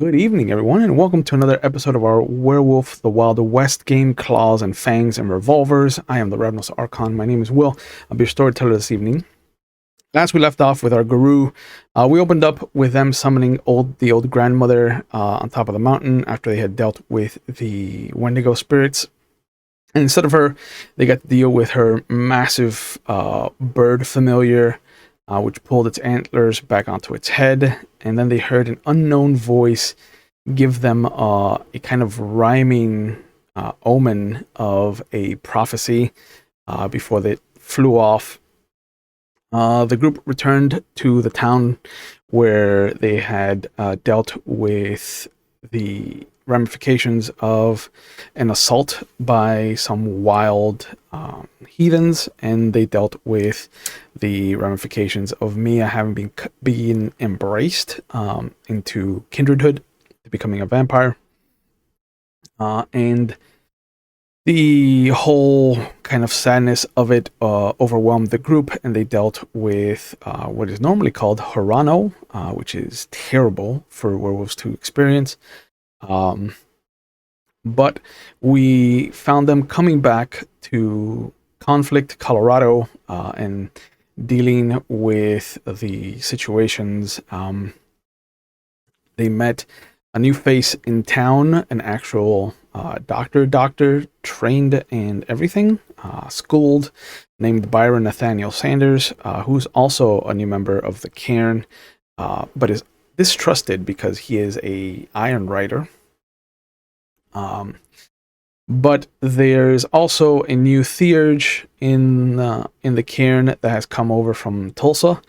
Good evening, everyone, and welcome to another episode of our Werewolf the Wild West game, Claws and Fangs and Revolvers. I am the Ravnos Archon. My name is Will. I'll be your storyteller this evening. Last we left off with our guru, we opened up with them summoning the old grandmother on top of the mountain after they had dealt with the Wendigo spirits. And instead of her, they got to deal with her massive bird familiar, which pulled its antlers back onto its head. And then they heard an unknown voice give them a kind of rhyming omen of a prophecy before they flew off. The group returned to the town where they had dealt with the ramifications of an assault by some wild heathens, and they dealt with the ramifications of Mia having been embraced into kindredhood, to becoming a vampire, and the whole kind of sadness of it overwhelmed the group, and they dealt with what is normally called Horano, which is terrible for werewolves to experience. But we found them coming back to Conflict, Colorado, and dealing with the situations. They met a new face in town, an actual doctor, trained and everything, schooled, named Byron Nathaniel Sanders, who's also a new member of the Cairn, but is distrusted because he is a Iron Rider. But there's also a new theurge in the Cairn that has come over from Tulsa,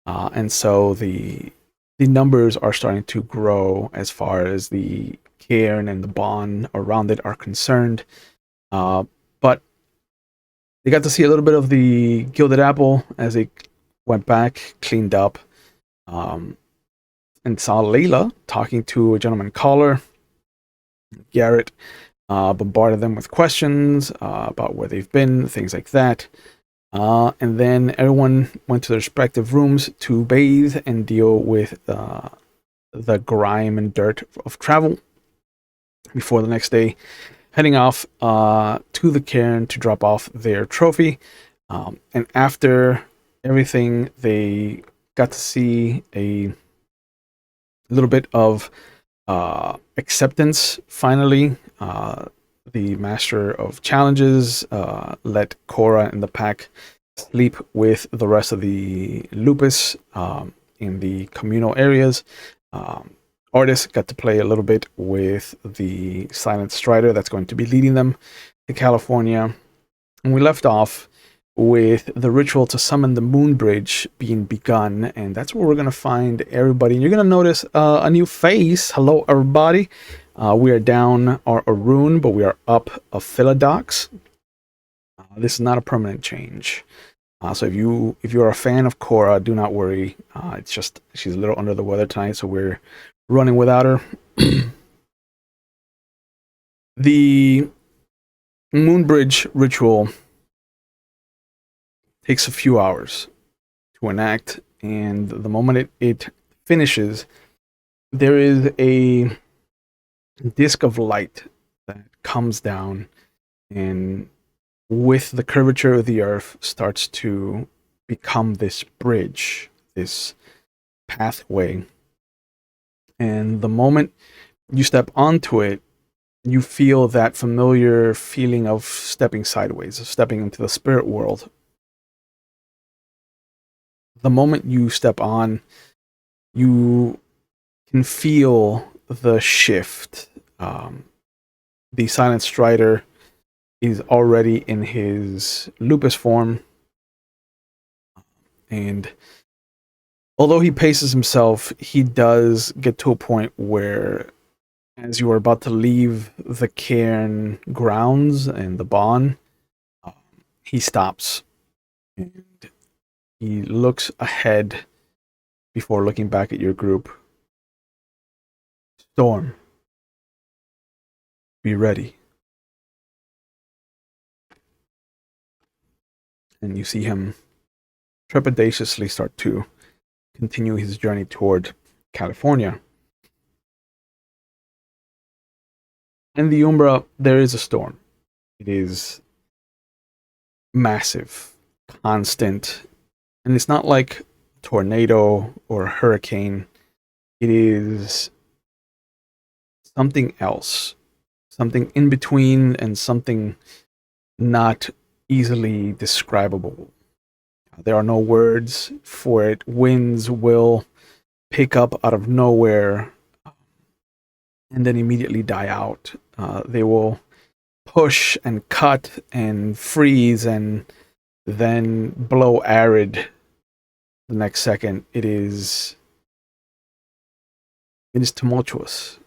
and so the numbers are starting to grow as far as the Cairn and the bond around it are concerned. But they got to see a little bit of the Gilded Apple as they went back, cleaned up, and saw Layla talking to a gentleman caller. Garrett bombarded them with questions about where they've been, things like that. And then everyone went to their respective rooms to bathe and deal with the grime and dirt of travel before the next day heading off to the cairn to drop off their trophy. And after everything, they got to see a little bit of acceptance finally. The master of challenges let Cora and the pack sleep with the rest of the lupus in the communal areas. Artis got to play a little bit with the Silent Strider that's going to be leading them to California. And we left off with the ritual to summon the moon bridge being begun, and that's where we're going to find everybody. And you're going to notice a new face. Hello, everybody. We are down our Arun, but we are up a Philodox. This is not a permanent change. So if you're a fan of Cora, do not worry. It's just she's a little under the weather tonight, so we're running without her. The Moonbridge ritual takes a few hours to enact, and the moment it finishes, there is a disc of light that comes down, and with the curvature of the earth starts to become this bridge, this pathway. And the moment you step onto it, you feel that familiar feeling of stepping sideways, of stepping into the spirit world. The moment you step on, you can feel the shift. The Silent Strider is already in his lupus form, and although he paces himself, he does get to a point where, as you are about to leave the cairn grounds and the bond, he stops and he looks ahead before looking back at your group. Storm, be ready. And you see him trepidatiously start to continue his journey toward California. In the Umbra, there is a storm. It is massive, constant, and it's not like a tornado or a hurricane. It is something else, something in between, and something not easily describable. There are no words for it. Winds will pick up out of nowhere and then immediately die out. They will push and cut and freeze and then blow arid the next second. It is tumultuous.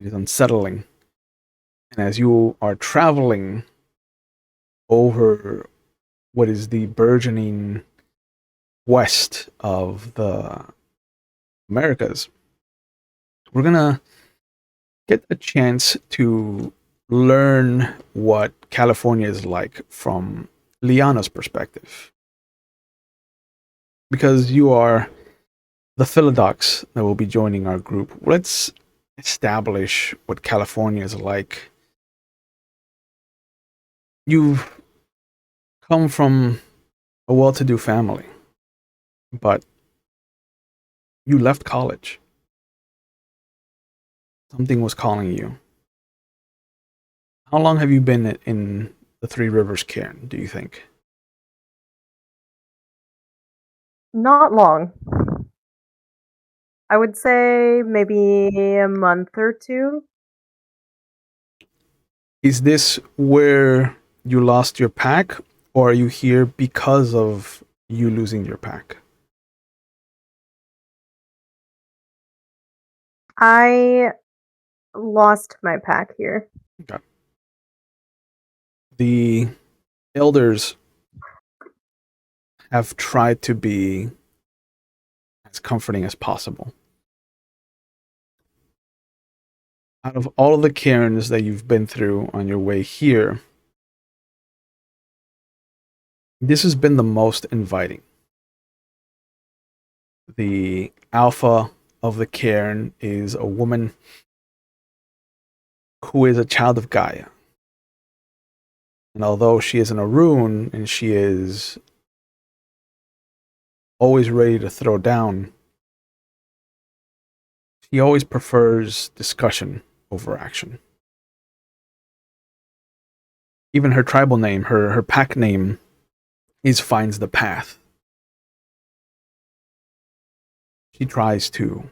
It is unsettling. And as you are traveling over what is the burgeoning west of the Americas, we're gonna get a chance to learn what California is like from Liana's perspective. Because you are the Philodox that will be joining our group, let's establish what California is like. You've come from a well-to-do family, but you left college. Something was calling you. How long have you been in the Three Rivers Caern, do you think? Not long. I would say maybe a month or two. Is this where you lost your pack, or are you here because of you losing your pack? I lost my pack here. Okay. The elders have tried to be as comforting as possible. Out of all of the cairns that you've been through on your way here, this has been the most inviting. The alpha of the cairn is a woman who is a child of Gaia. And although she is an Arun and she is always ready to throw down, she always prefers discussion over action. Even her tribal name, her pack name, is Finds the Path. She tries to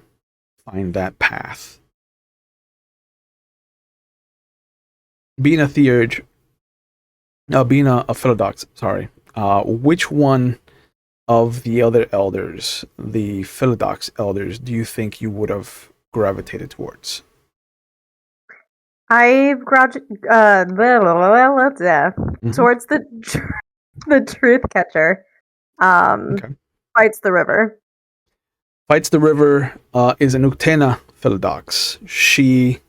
find that path. Being a theurge, being a Philodox, sorry, which one of the other elders, the Philodox elders, do you think you would have gravitated towards? I've towards the truth catcher. Okay. Fights the river. Fights the River is an Uktena Philodox. She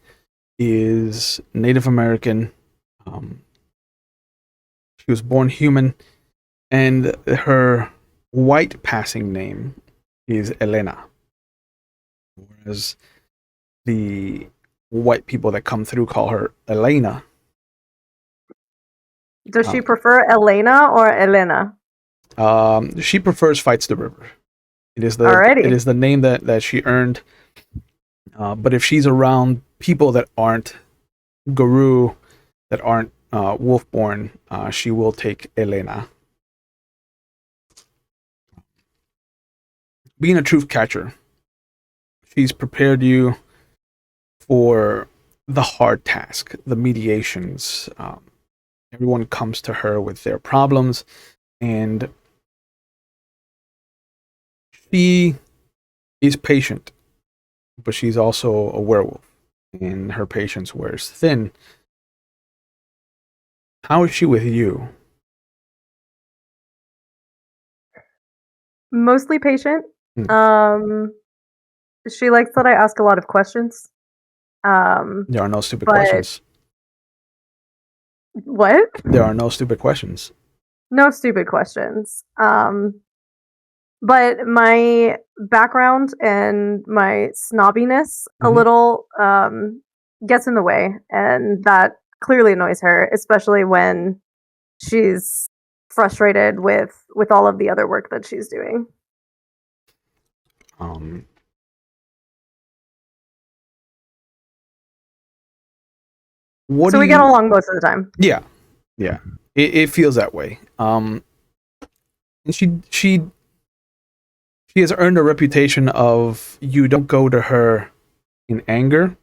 is Native American. She was born human, and her white passing name is Elena. Whereas the white people that come through call her Elena. Does she prefer Elena or Elena? She prefers Fights the River. It is the name that she earned. But if she's around people that aren't Guru, that aren't Wolfborn, she will take Elena. Being a truth catcher, she's prepared you for the hard task, the mediations. Everyone comes to her with their problems, and she is patient, but she's also a werewolf, and her patience wears thin. How is she with you? Mostly patient. She likes that I ask a lot of questions. There are no stupid questions. What? There are no stupid questions. No stupid questions. But my background and my snobbiness a little gets in the way, and that clearly annoys her, especially when she's frustrated with all of the other work that she's doing. What So do we get you? along most of the time. Yeah, yeah. It feels that way. And she has earned a reputation of you don't go to her in anger.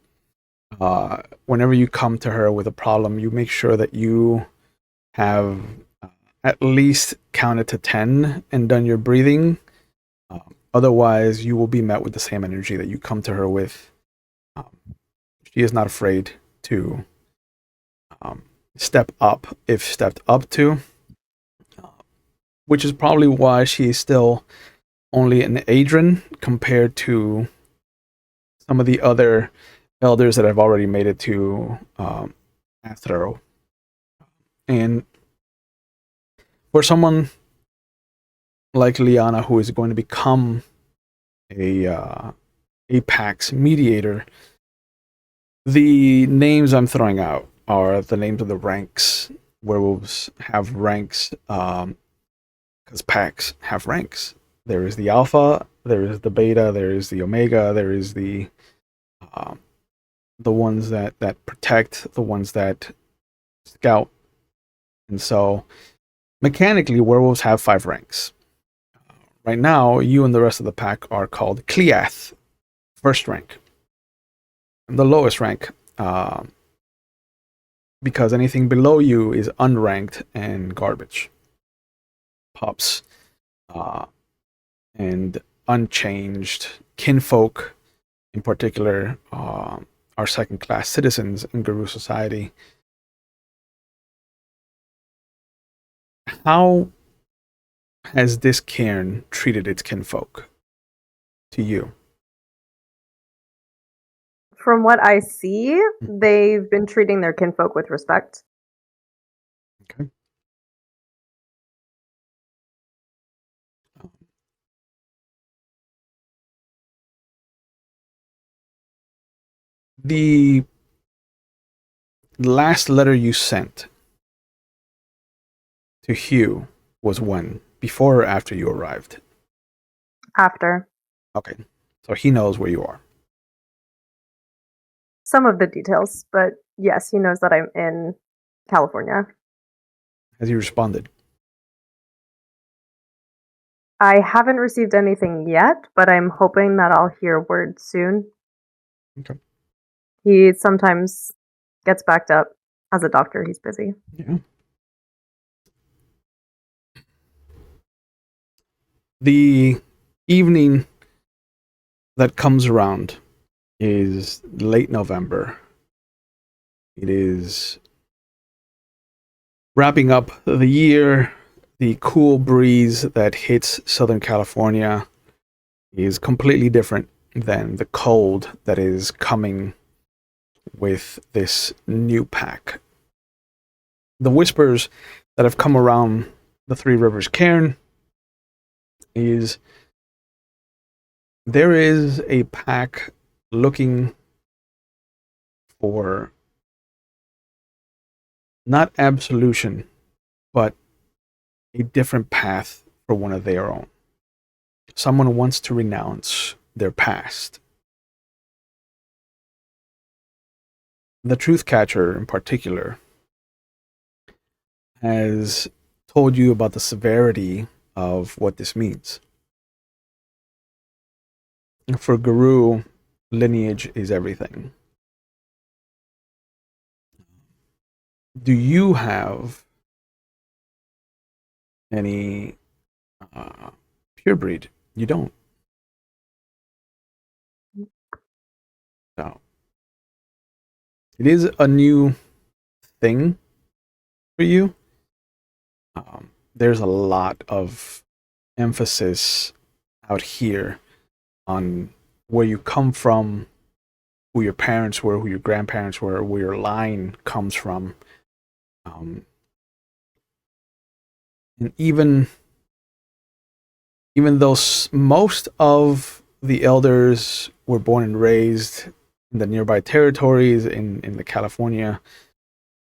Whenever you come to her with a problem, you make sure that you have at least counted to 10 and done your breathing. Otherwise, you will be met with the same energy that you come to her with. She is not afraid to step up if stepped up to, which is probably why she is still only an Adrian compared to some of the other elders that have already made it to Athero. And for someone like Liana, who is going to become a Apex mediator, the names I'm throwing out are the names of the ranks. Werewolves have ranks because packs have ranks. There is the alpha, there is the beta, there is the omega, there is the ones that protect, the ones that scout, and so mechanically, werewolves have 5 ranks. Right now, you and the rest of the pack are called Cleath, first rank, and the lowest rank, because anything below you is unranked and garbage. Pups, and unchanged kinfolk, in particular, are second-class citizens in Guru society. How has this cairn treated its kinfolk to you? From what I see, they've been treating their kinfolk with respect. Okay. The last letter you sent to Hugh was when? Before or after you arrived? After. Okay. So he knows where you are. Some of the details, but yes, he knows that I'm in California. Has he responded? I haven't received anything yet, but I'm hoping that I'll hear word soon. Okay. He sometimes gets backed up. As a doctor, he's busy. Yeah. The evening that comes around is late November. It is wrapping up the year. The cool breeze that hits Southern California is completely different than the cold that is coming with this new pack. The whispers that have come around the Three Rivers Cairn is there is a pack looking for not absolution, but a different path for one of their own. Someone wants to renounce their past. The Truth Catcher, in particular, has told you about the severity of what this means. For Guru, lineage is everything. Do you have any pure breed? You don't. So it is a new thing for you. There's a lot of emphasis out here on where you come from, who your parents were, who your grandparents were, where your line comes from. And even though most of the elders were born and raised in the nearby territories in the California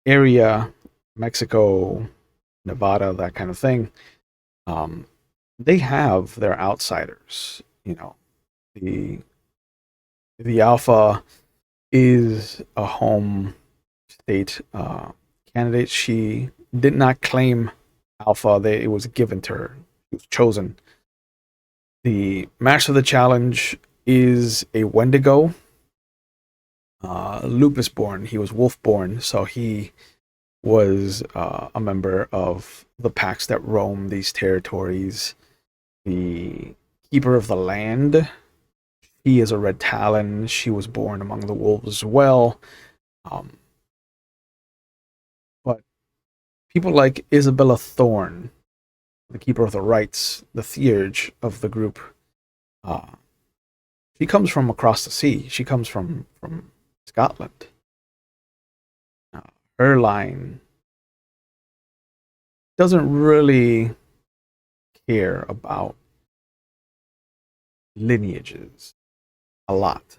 area, Mexico, Nevada, that kind of thing. They have their outsiders. The the Alpha is a home state candidate. She did not claim Alpha. It was given to her. She was chosen. The master of the challenge is a Wendigo, lupus born. He was wolf born, so he was a member of the packs that roam these territories. The keeper of the land, he is a red talon. She was born among the wolves as well. But people like Isabella Thorne, the keeper of the rites, the theurge of the group, she comes from across the sea. She comes from Scotland. Her line doesn't really care about lineages a lot.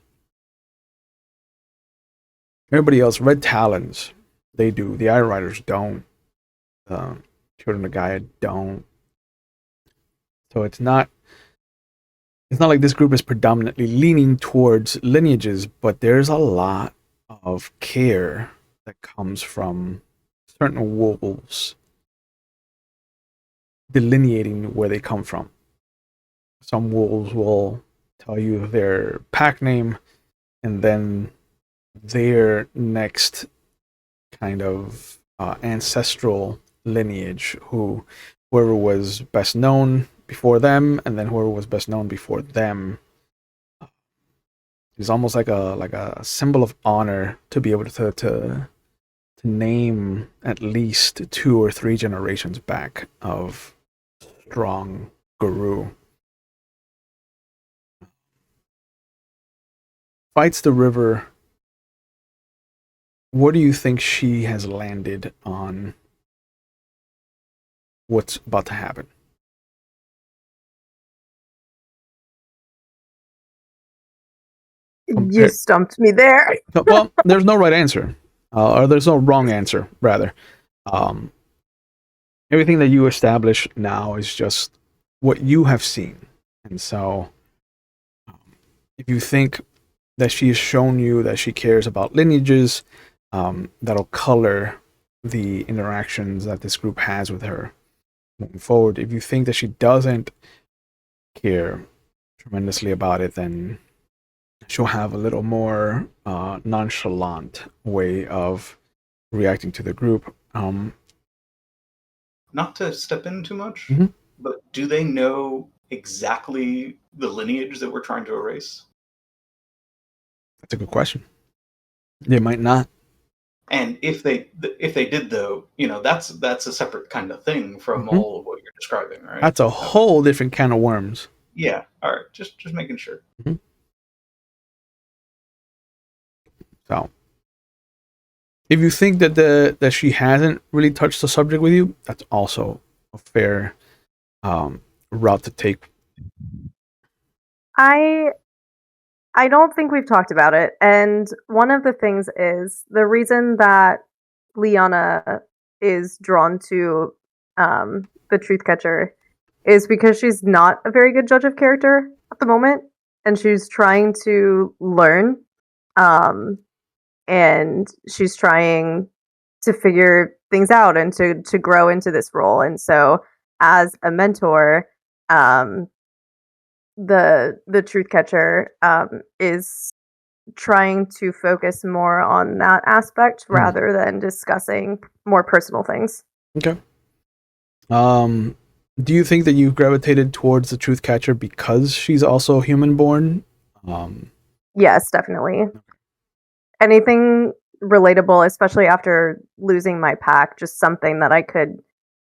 Everybody else, red talons, they do. The Eye Riders don't. Children of Gaia don't. So it's not like this group is predominantly leaning towards lineages, but there's a lot of care that comes from certain wolves delineating where they come from. Some wolves will tell you their pack name and then their next kind of ancestral lineage, whoever was best known before them, and then whoever was best known before them. It's almost like a symbol of honor to be able to name at least 2 or 3 generations back of strong guru. Fights the river. What do you think she has landed on what's about to happen? You stumped me there. Well, there's no right answer, or there's no wrong answer, rather. Everything that you establish now is just what you have seen. And so, if you think that she has shown you that she cares about lineages, that'll color the interactions that this group has with her moving forward. If you think that she doesn't care tremendously about it, then she'll have a little more nonchalant way of reacting to the group. Not to step in too much, mm-hmm. but do they know exactly the lineage that we're trying to erase? That's a good question. They might not. And if they did, though, that's a separate kind of thing from mm-hmm. all of what you're describing, right? That's a whole different can of worms. Yeah. All right. Just making sure. Mm-hmm. So, if you think that she hasn't really touched the subject with you, that's also a fair route to take. I don't think we've talked about it, and one of the things is the reason that Liana is drawn to the Truth Catcher is because she's not a very good judge of character at the moment, and she's trying to learn, and she's trying to figure things out and to grow into this role. And so, as a mentor, the Truth Catcher is trying to focus more on that aspect rather than discussing more personal things. Okay. Do you think that you gravitated towards the Truth Catcher because she's also human born? Yes, definitely. Anything relatable, especially after losing my pack, just something that I could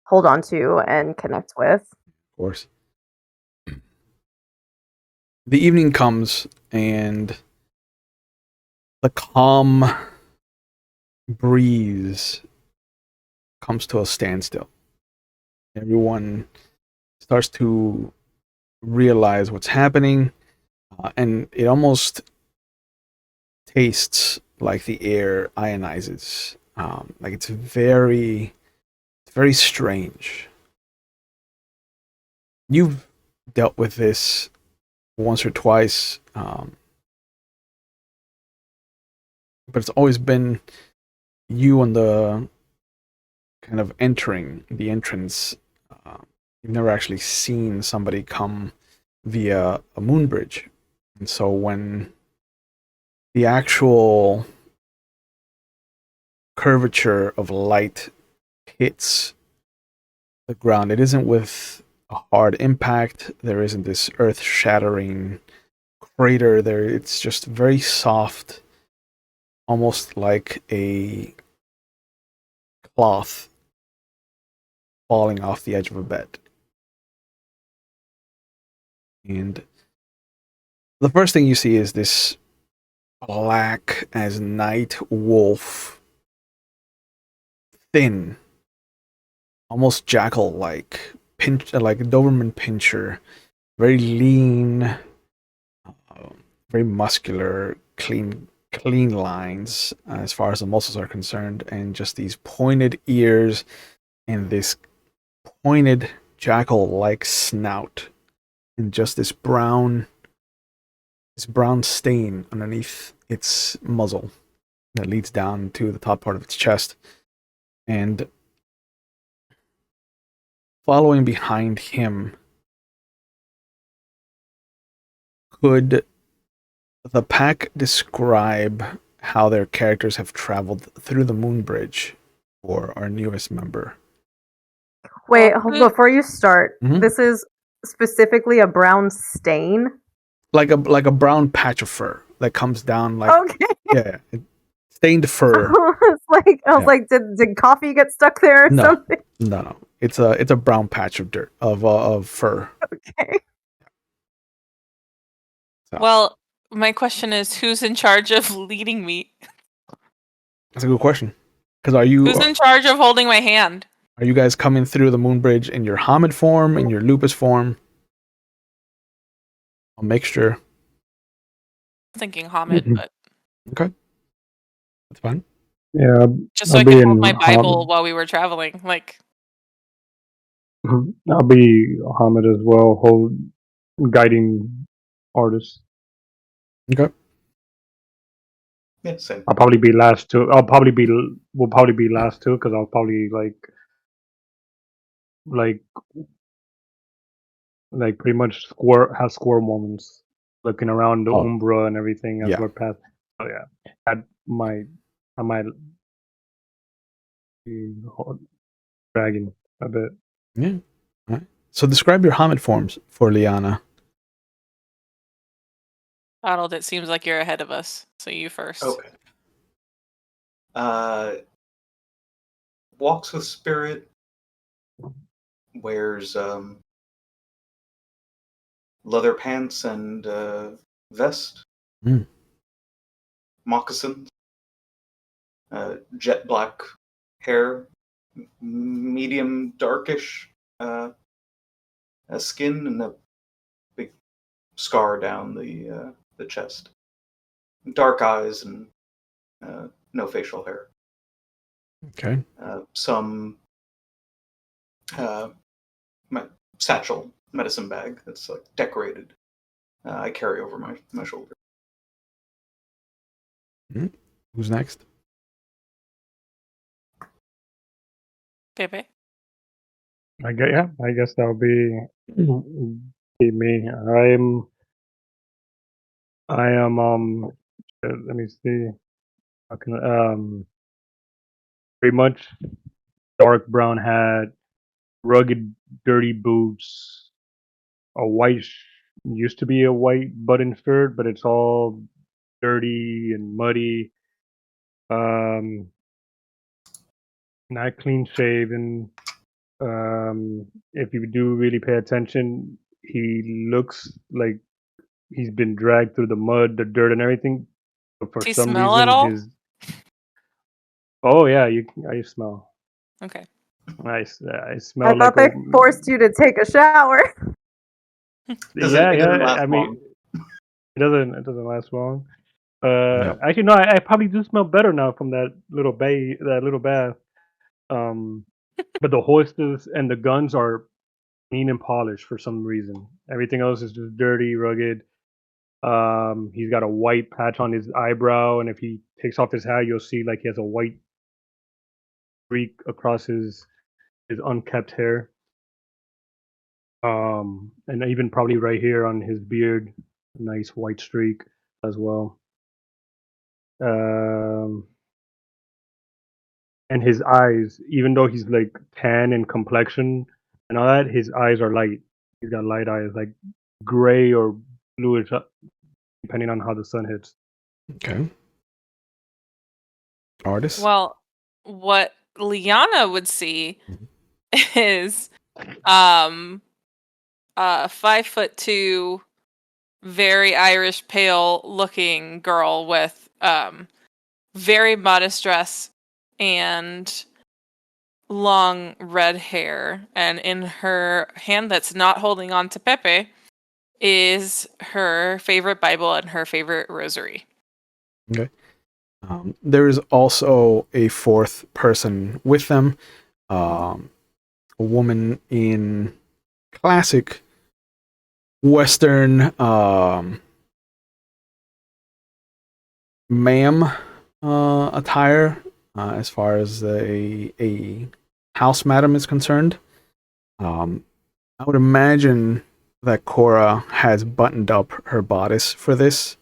hold on to and connect with. Of course. The evening comes and the calm breeze comes to a standstill. Everyone starts to realize what's happening, and it almost tastes like the air ionizes. Like it's very strange. You've dealt with this once or twice, but it's always been you on the kind of entering the entrance. You've never actually seen somebody come via a moon bridge, and so when the actual curvature of light hits the ground, it isn't with a hard impact. There isn't this earth-shattering crater there. It's just very soft, almost like a cloth falling off the edge of a bed. And the first thing you see is this black as night wolf, thin, almost jackal-like, like a Doberman pinscher, very lean, very muscular, clean lines as far as the muscles are concerned, and just these pointed ears and this pointed jackal-like snout, and just this brown stain underneath its muzzle that leads down to the top part of its chest. And following behind him, could the pack describe how their characters have traveled through the moon bridge for our newest member? Wait, before you start, Mhm. this is specifically a brown stain? Like a brown patch of fur that comes down like Okay. yeah, stained fur. I was like, did coffee get stuck there or No. something? No. It's a brown patch of dirt of fur. Okay. So, Well, my question is, who's in charge of leading me? that's a good question. Because Who's in charge of holding my hand? are you guys coming through the moon bridge in your Hamid form, in your lupus form? A mixture. I'm thinking Hamid, but Okay. That's fine. Yeah, just so I'll I be could hold in my Bible Hamid. while we were traveling. Like, I'll be Hamid as well, guiding artist. Okay. Yeah, same. I'll probably be last too. We'll probably be last too, because I'll probably like pretty much have square moments, looking around the Oh. Umbra and everything as Yeah. we're past. Oh yeah, I might be dragging a bit. Yeah. All right. So describe your Hamid forms for Liana. Donald, it seems like you're ahead of us, so you first. Okay. Walks with spirit. Wears leather pants and vest. Mm. Moccasins. Jet black hair. Medium darkish skin, and a big scar down the chest. Dark eyes and no facial hair. Okay. Some satchel medicine bag that's like decorated. I carry over my shoulder. Who's next? Pepe. I guess that'll be me. I am let me see. How can pretty much dark brown hat, rugged dirty boots, a used to be a white button shirt, but it's all dirty and muddy. Not clean shaven. If you do really pay attention, he looks like he's been dragged through the mud, the dirt, and everything. But for Do you some smell reason, at all? oh yeah, I smell. Okay. I smell I like thought they forced you to take a shower. It doesn't last I mean, long. it doesn't last long. Yep. Actually, no. I probably do smell better now from that little bath. But the hoisters and the guns are clean and polished for some reason. Everything else is just dirty, rugged. He's got a white patch on his eyebrow, and if he takes off his hat, you'll see like he has a white streak across his unkept hair. And even probably right here on his beard, a nice white streak as well. And his eyes, even though he's like tan in complexion and all that, his eyes are light. He's got light eyes, like gray or bluish, depending on how the sun hits. Okay. Artist. Well, what Liana would see is a 5'2", very Irish pale looking girl with very modest dress and long red hair, and in her hand that's not holding on to Pepe is her favorite Bible and her favorite rosary. Okay. There is also a fourth person with them, a woman in classic Western ma'am attire, as far as a house madam is concerned. I would imagine that Cora has buttoned up her bodice for this.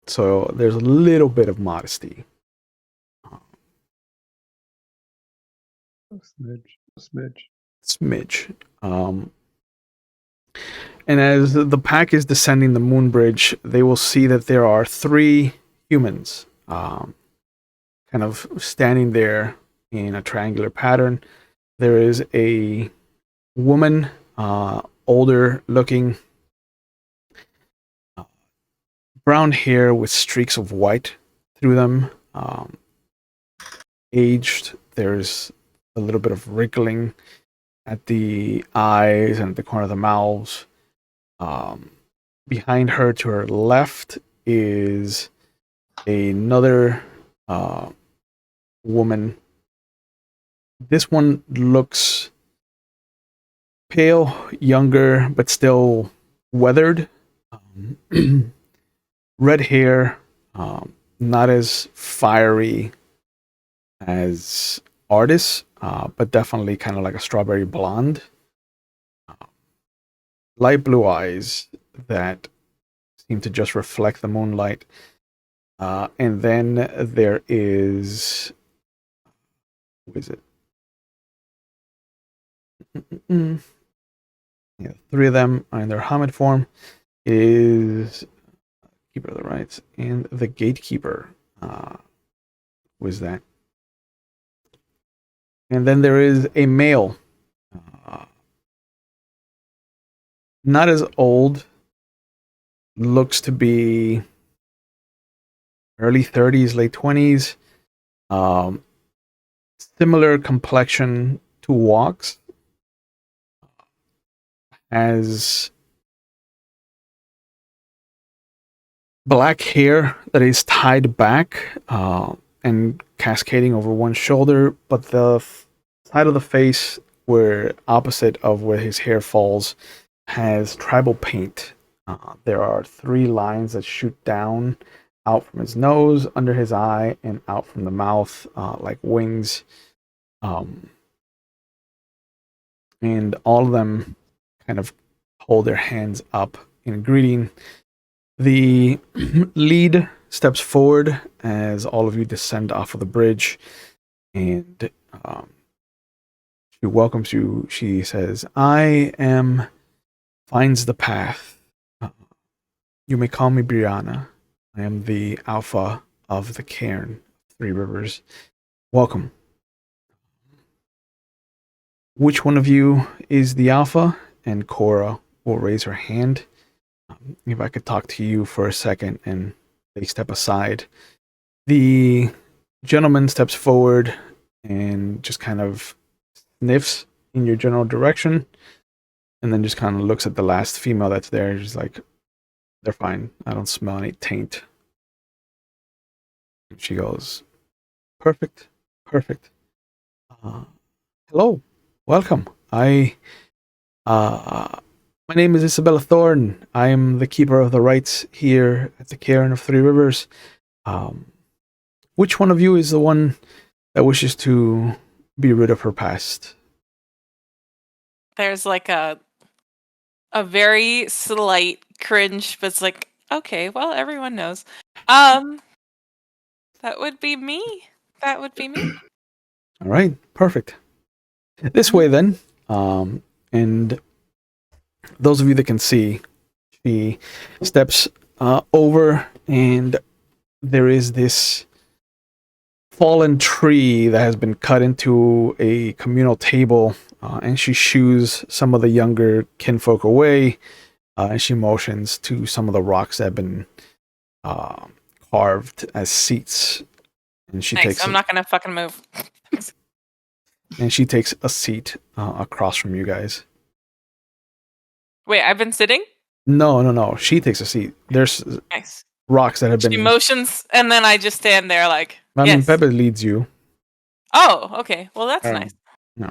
So there's a little bit of modesty. A smidge. Smidge. And as the pack is descending the moon bridge, they will see that there are 3 humans kind of standing there in a triangular pattern. There is a woman, older looking, brown hair with streaks of white through them, aged. There's a little bit of wrinkling at the eyes and at the corner of the mouths. Behind her to her left is another woman. This one looks pale, younger, but still weathered. Red hair, not as fiery as Artis, but definitely kind of like a strawberry blonde. Light blue eyes that seem to just reflect the moonlight. And then there is... Who is it? Yeah, 3 of them are in their Hamid form. It is Keeper of the Rites and the Gatekeeper. Who is that? And then there is a male. Not as old. Looks to be early 30s, late 20s. Similar complexion to Walks. Has black hair that is tied back and cascading over one shoulder, but the side of the face where opposite of where his hair falls has tribal paint. There are 3 lines that shoot down out from his nose, under his eye, and out from the mouth like wings. And all of them kind of hold their hands up in greeting. The lead steps forward as all of you descend off of the bridge, and she welcomes you. She says, "I am Finds the Path. You may call me Brianna. I am the Alpha of the Cairn, Three Rivers. Welcome. Which one of you is the Alpha?" And Cora will raise her hand. If I could talk to you for a second, and they step aside. The gentleman steps forward and just kind of sniffs in your general direction, and then just kind of looks at the last female that's there. She's like, They're fine. I don't smell any taint. And she goes, perfect, perfect. Hello, welcome. My name is Isabella Thorne. I am the keeper of the rites here at the Cairn of Three Rivers. Which one of you is the one that wishes to be rid of her past? There's like a very slight cringe, but it's like, okay, well, everyone knows. That would be me. That would be me. All right, perfect. This way then. And those of you that can see, she steps over, and there is this fallen tree that has been cut into a communal table, and she shoos some of the younger kinfolk away, and she motions to some of the rocks that have been carved as seats. And she Nice. takes. I'm not gonna fucking move. And she takes a seat across from you guys. Wait, I've been sitting? No. She takes a seat. There's Nice. rocks that have been. She motions, and then I just stand there like, I mean, yes. Pepe leads you. Oh, okay. Well, that's nice. Yeah.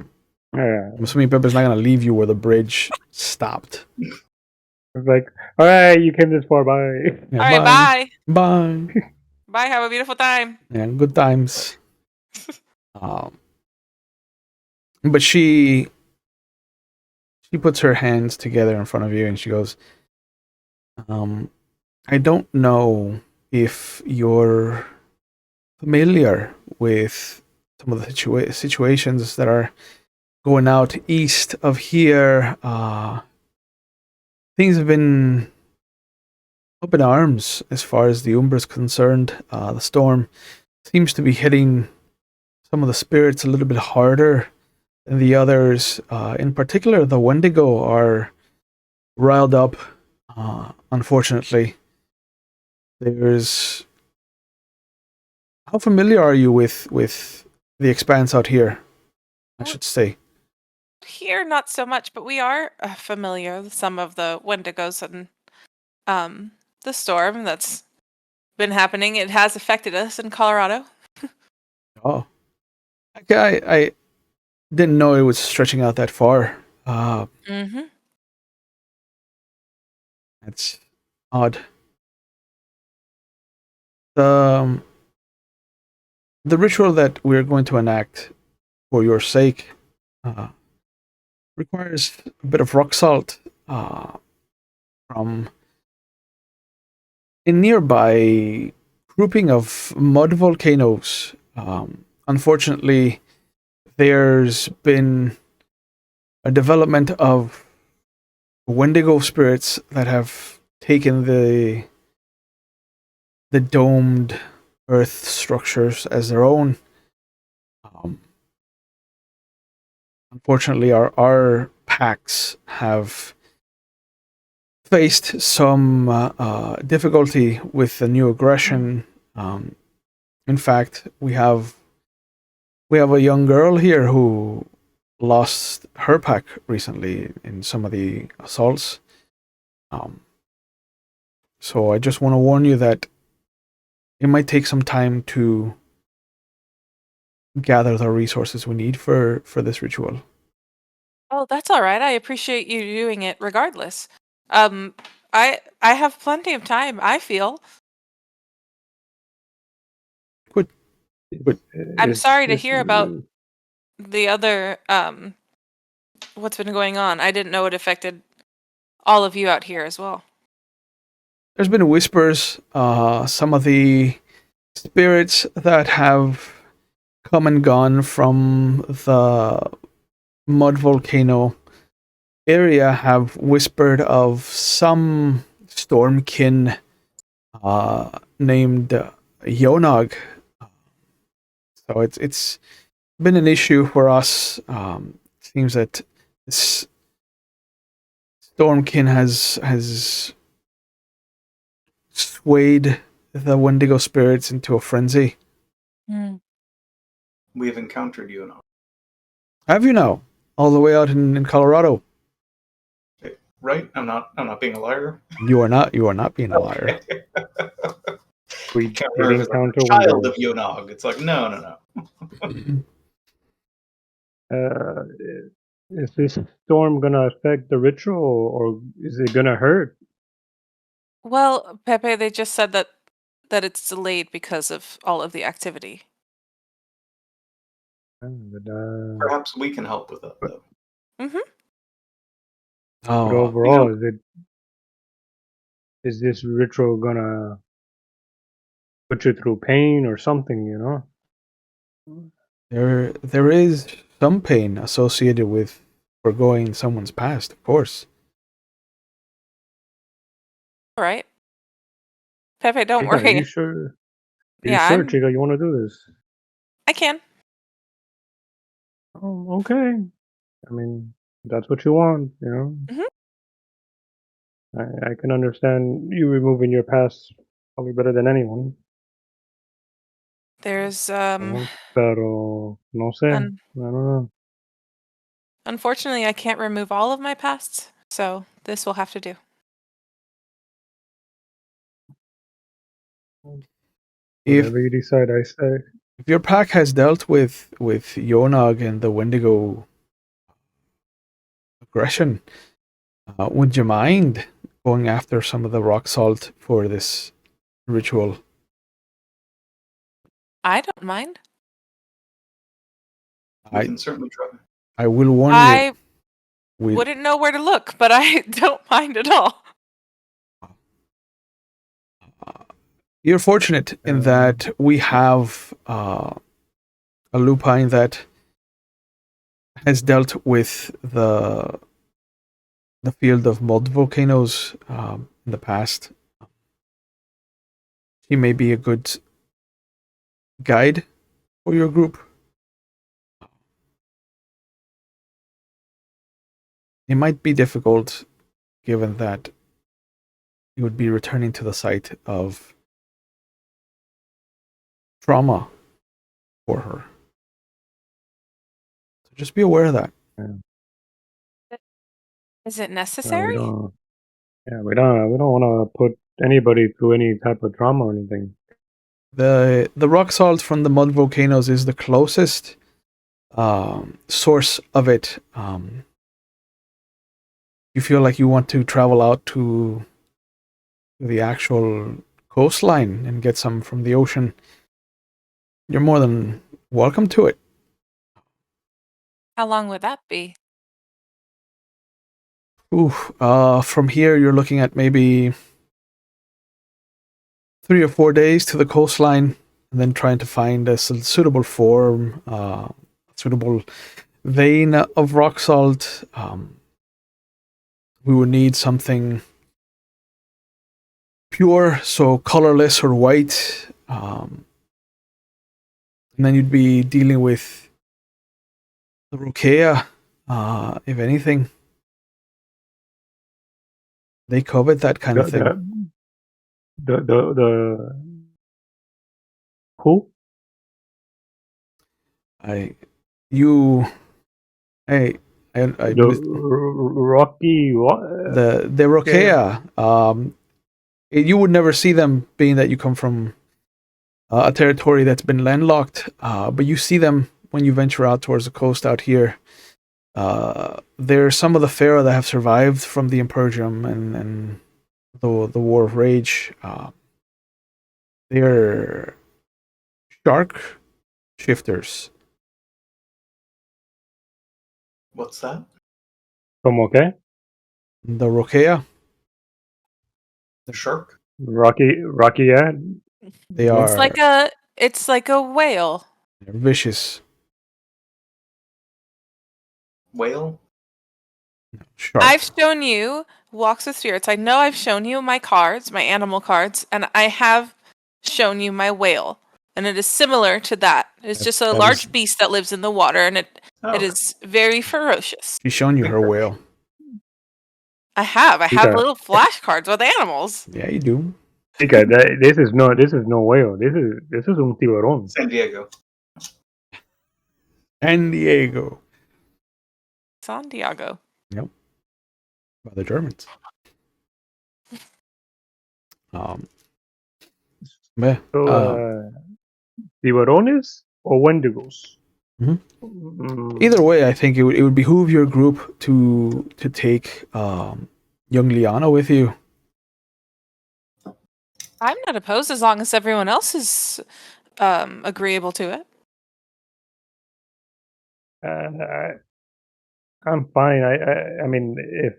I'm assuming Pepe's not going to leave you where the bridge stopped. It's like, all right, you came this far, bye. Yeah, All right, bye. Bye. Bye. Have a beautiful time. Yeah, good times. But she puts her hands together in front of you and she goes, I don't know if you're familiar with some of the situations that are going out east of here. Things have been up in arms as far as the Umbra is concerned. The storm seems to be hitting some of the spirits a little bit harder than the others. In particular, the Wendigo are riled up, unfortunately. There's... How familiar are you with the expanse out here, I should say? Here, not so much, but we are familiar with some of the Wendigos and the storm that's been happening. It has affected us in Colorado. Oh. Okay, I didn't know it was stretching out that far. Mm-hmm. That's odd. The ritual that we're going to enact for your sake requires a bit of rock salt from a nearby grouping of mud volcanoes. Unfortunately, there's been a development of Wendigo spirits that have taken the domed earth structures as their own. Unfortunately, our packs have faced some difficulty with the new aggression. In fact, we have a young girl here who lost her pack recently in some of the assaults. So I just want to warn you that it might take some time to gather the resources we need for this ritual. Oh, that's all right. I appreciate you doing it regardless. I have plenty of time, I feel. Good. I'm sorry to hear about the other what's been going on. I didn't know it affected all of you out here as well. There's been whispers, some of the spirits that have come and gone from the mud volcano area have whispered of some stormkin named Yonog. So it's been an issue for us. It seems that this stormkin has swayed the Wendigo spirits into a frenzy. We've encountered you and all. Have you now? All the way out in Colorado? right? I'm not being a liar. You are not. You are not being a liar. We Can't did remember if it's like encounter a child windows. of Yonog. It's like no. Uh, is this storm gonna affect the ritual, or is it gonna hurt? Well, Pepe, they just said that it's delayed because of all of the activity. But Perhaps we can help with that though. Mm-hmm. Oh, overall, is this ritual gonna put you through pain or something? You know. there is some pain associated with forgoing someone's past, of course. All right. Pepe, don't Chica, are worry. you sure? Are you Yeah, sure, Chica, you want to do this? I can. Oh, okay. I mean, that's what you want, you know. Mhm. I can understand you removing your past probably better than anyone. There's Pero no sé. I un- don't know. unfortunately I can't remove all of my pasts, so this will have to do. If Whatever you decide, I say. if your pack has dealt with Yonag and the Wendigo aggression, would you mind going after some of the rock salt for this ritual? I don't mind. We I can certainly try. I will warn you. I We wouldn't know where to look, but I don't mind at all. You're fortunate in that we have a lupine that has dealt with the field of mud volcanoes in the past. He may be a good guide for your group. It might be difficult given that you would be returning to the site of trauma for her. So just be aware of that. Is it We necessary? don't. Yeah, we don't want to put anybody through any type of trauma or anything. The rock salt from the mud volcanoes is the closest source of it. You feel like you want to travel out to the actual coastline and get some from the ocean, you're more than welcome to it. How long would that be? Ooh, from here you're looking at maybe 3 or 4 days to the coastline, and then trying to find a suitable form, suitable vein of rock salt. We would need something pure, so colorless or white. And then you'd be dealing with the Rokea, if anything. They covet that kind of thing. The who? Rocky what? The Rokea. You would never see them, being that you come from a territory that's been landlocked. But you see them when you venture out towards the coast out here. They're some of the Pharaoh that have survived from the Imperium and the War of Rage. They're shark shifters. What's that? Como que? The Rokea. The shark? Rocky, yeah. They It's like a whale. They're vicious. Whale? Shark. I've shown you Walks with Spirits. I know I've shown you my cards, my animal cards, and I have shown you my whale. And it is similar to that. It's just a large beast that lives in the water, and it is very ferocious. She's shown you her whale. I have little flashcards with animals. Yeah, you do. Chica, this is no whale. This is un tiburón. San Diego. San Diego. San Diego. Yep. by the Germans. Um, yeah. So, tiburones or wendigos? Mhm. Mm, Either way, I think it would behoove your group to take young Liana with you. I'm not opposed as long as everyone else is agreeable to it. I'm fine. I mean, if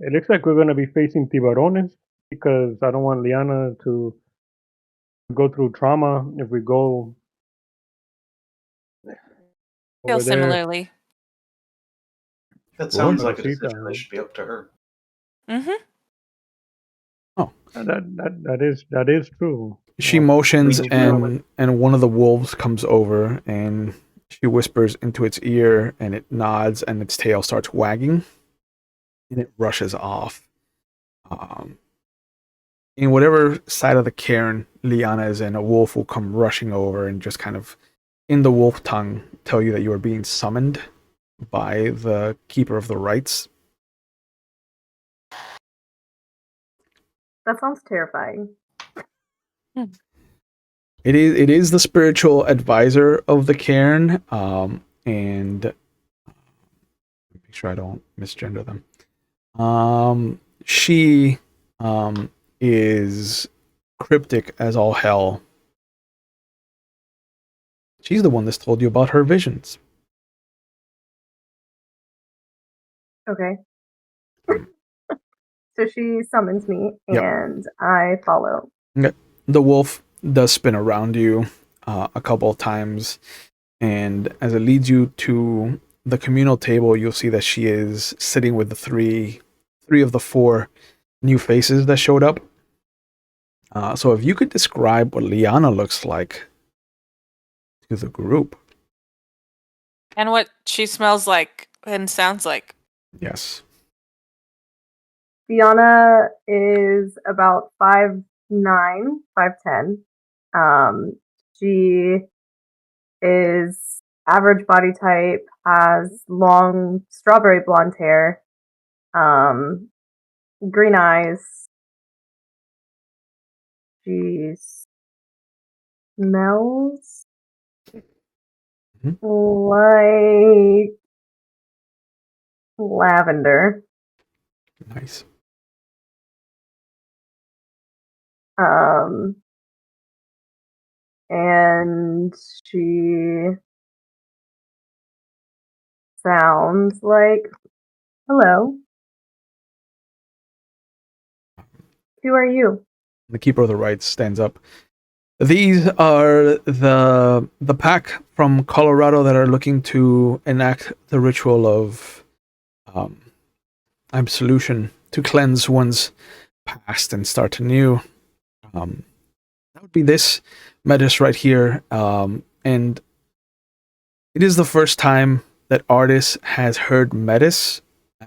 it looks like we're going to be facing tiburones, because I don't want Liana to go through trauma if we go Feel over there. similarly. That Sure. sounds like a decision Rosita. that should be up to her. Mm-hmm. That is true. She Well, motions, We do know and one of the wolves comes over, and she whispers into its ear, and it nods, and its tail starts wagging, and it rushes off. In whatever side of the cairn Liana is in, a wolf will come rushing over and just kind of, in the wolf tongue, tell you that you are being summoned by the keeper of the rites. That sounds terrifying. It is the spiritual advisor of the cairn, and make sure I don't misgender them. She is cryptic as all hell. She's the one that's told you about her visions. Okay. So she summons me, Yep. and I follow. The wolf does spin around you a couple of times, and as it leads you to the communal table, you'll see that she is sitting with the three of the four new faces that showed up. So if you could describe what Liana looks like to the group. And what she smells like and sounds like. Yes. Fianna is about 5'9", 5'10". She is average body type, has long strawberry blonde hair, green eyes. She smells like lavender. Nice. And she sounds like, hello. Who are you? The keeper of the rites stands up. These are the pack from Colorado that are looking to enact the ritual of absolution to cleanse one's past and start anew. That would be this Metis right here, and it is the first time that Artis has heard Metis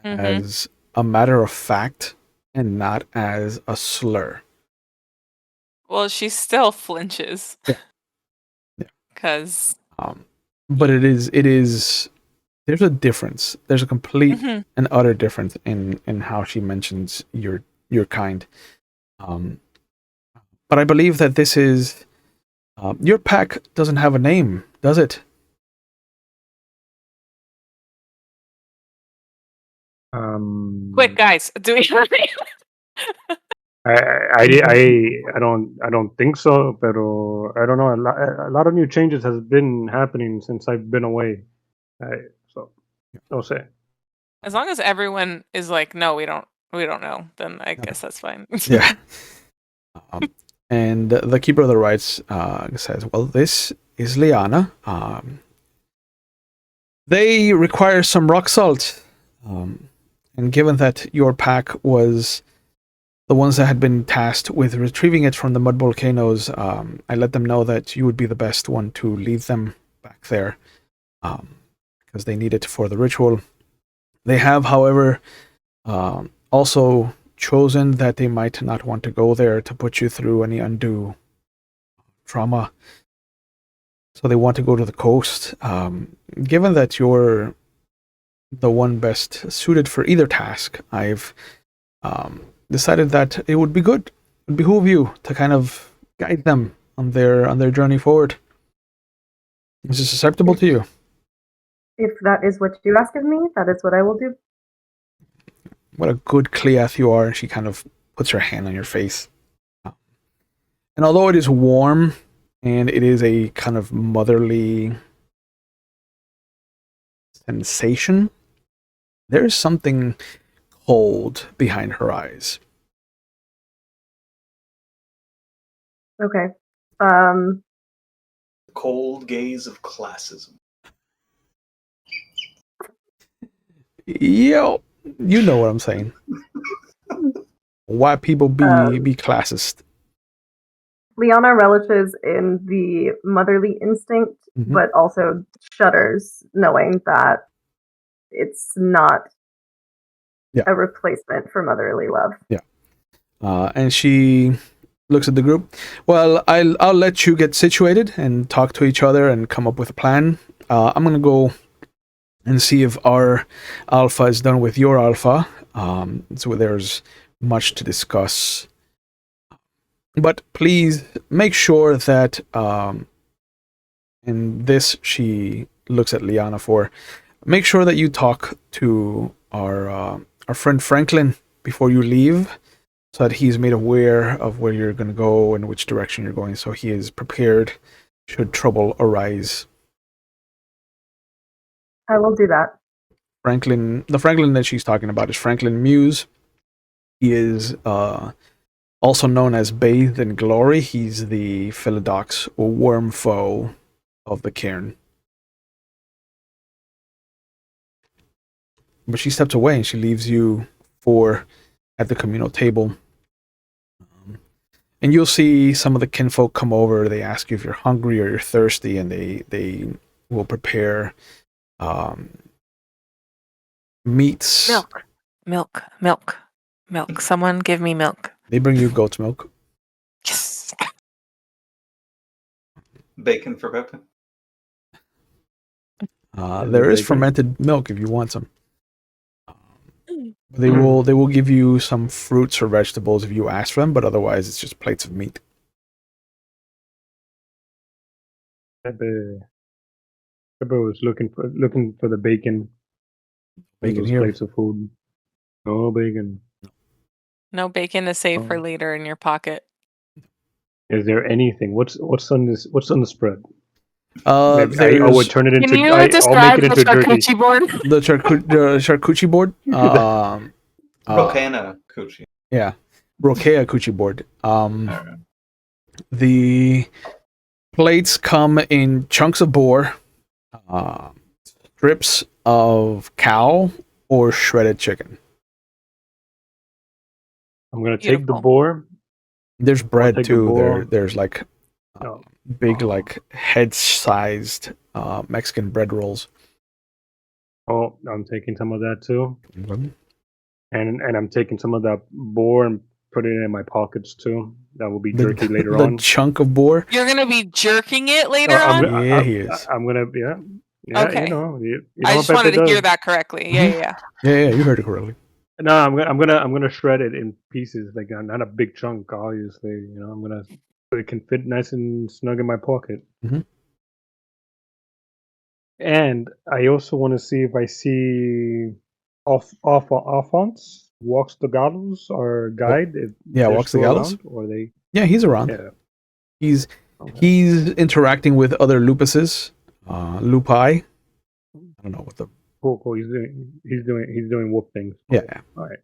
as a matter of fact and not as a slur. Well, she still flinches. Yeah. Because But it is there's a difference. There's a complete and utter difference in how she mentions your kind. But I believe that this is your pack doesn't have a name, does it? quick, guys, do we have I don't think so, pero I don't know. A lot of new changes has been happening since I've been away. So no say. As long as everyone is like, no, we don't know, then I guess that's fine. Yeah. And the keeper of the rites says, "Well, this is Liana. They require some rock salt, and given that your pack was the ones that had been tasked with retrieving it from the mud volcanoes, I let them know that you would be the best one to lead them back there, because they need it for the ritual. They have, however, also chosen that they might not want to go there to put you through any undue trauma. So they want to go to the coast. Given that your the one best suited for either task, I've decided that it would be good, it would behoove you to kind of guide them on their journey forward. Is this acceptable to you? If that is what you ask of me, that is what I will do. What a good Cleath you are. And she kind of puts her hand on your face. And although it is warm and it is a kind of motherly sensation, there's something cold behind her eyes. Okay. Cold gaze of classism. Yo, you know what I'm saying. Why people be classist? Liana relishes in the motherly instinct, but also shudders knowing that it's not a replacement for motherly love. Yeah. And she looks at the group. Well, I'll let you get situated and talk to each other and come up with a plan. I'm gonna go and see if our alpha is done with your alpha. So there's much to discuss. But please make sure that, and this she looks at Liana for, make sure that you talk to our friend Franklin before you leave, so that he's made aware of where you're going to go and which direction you're going, so he is prepared should trouble arise. I will do that. The Franklin that she's talking about is Franklin Muse. He is also known as Bathed in Glory. He's the Philodox, or worm foe of the Cairn. But she steps away and she leaves you four at the communal table. And you'll see some of the kinfolk come over. They ask you if you're hungry or you're thirsty, and they will prepare meats. Milk. Someone give me milk. They bring you goat's milk. Yes. Bacon for Pepin. There is fermented milk if you want some. They will give you some fruits or vegetables if you ask for them, but otherwise it's just plates of meat. Pepper was looking for the bacon. Bacon Those here. plates of food. No bacon. No bacon is safe for later in your pocket. Is there anything? What's on this? What's on the spread? I would turn it into. Can you I'll describe make it the into jerky. charcuterie board? The charcuterie board. Rocana Coochie. Yeah, Rokea Coochie board. Alright. The plates come in chunks of boar, strips of cow, or shredded chicken. I'm gonna Beautiful. take the boar. There's bread take the too. boar. There's like big, like head-sized Mexican bread rolls. Oh, I'm taking some of that too. Mm-hmm. And I'm taking some of that boar and putting it in my pockets too. That will be jerky later on. The chunk of boar. You're gonna be jerking it later on? He is. I'm gonna Okay. You know I what just wanted Pepe to hear does. that correctly. Yeah, you heard it correctly. No, I'm gonna shred it in pieces, like not a big chunk, obviously. You know, I'm gonna so it can fit nice and snug in my pocket. Mm-hmm. And I also want to see if I see Alphonse walks the gallows or guide. Walks the gallows. Or they? Yeah, he's around. Yeah. He's interacting with other lupuses, lupi. I don't know what the. Cool. He's doing whoop things. Yeah. All right.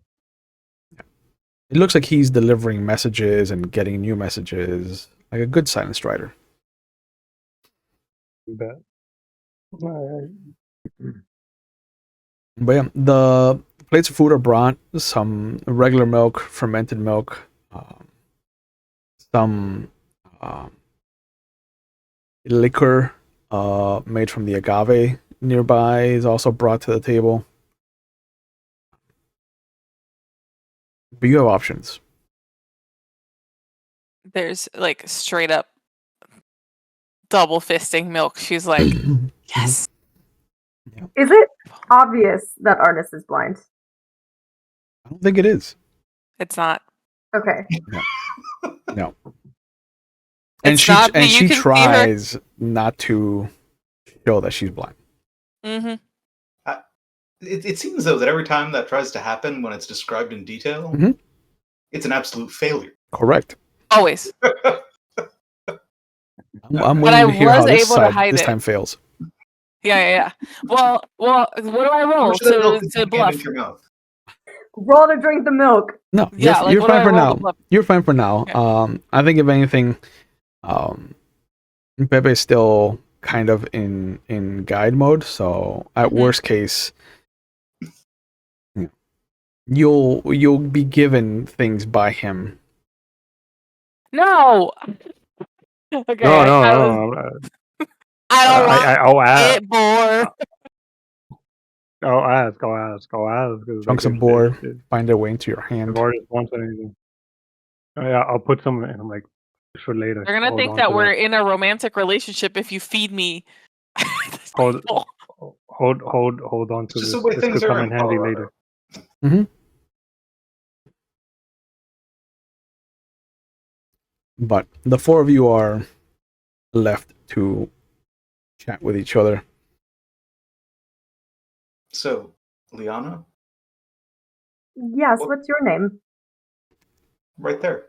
It looks like he's delivering messages and getting new messages, like a good silent strider. Bet. All right. But yeah, the plates of food are brought. Some regular milk, fermented milk, some liquor made from the agave nearby is also brought to the table. But you have options. There's like straight up double fisting milk. She's like, yes. Is it obvious that Artis is blind? I don't think it is. It's not. Okay. No. And It's she not, but you can see her. tries not to show that she's blind. Mm-hmm. It seems though that every time that tries to happen, when it's described in detail, Mhm. it's an absolute failure. Correct. Always. I'm But I waiting to hear how was this able to hide this it. time fails. Yeah. Well, what do I How roll much of that milk did to you get bluff? into your mouth? Roll to drink the milk. No, Yeah, like, you're what do fine I for roll now. to bluff? You're fine for now. Okay. I think if anything, Pepe is still kind of in guide mode. So at worst case, you'll be given things by him. No. Okay. No. I don't want I'll ask. it, boy. I'll ask. 'cause, Chunks of if board find their way into your hand. Artis wants anything, yeah, I'll put some, and I'm like, just for later. They're gonna Hold think on that to we're in a romantic relationship if you feed me. Hold on to It's just this. the way This things could come are in in handy Colorado. later. But the four of you are left to chat with each other. So, Liana, Yes, What- what's your name? right there.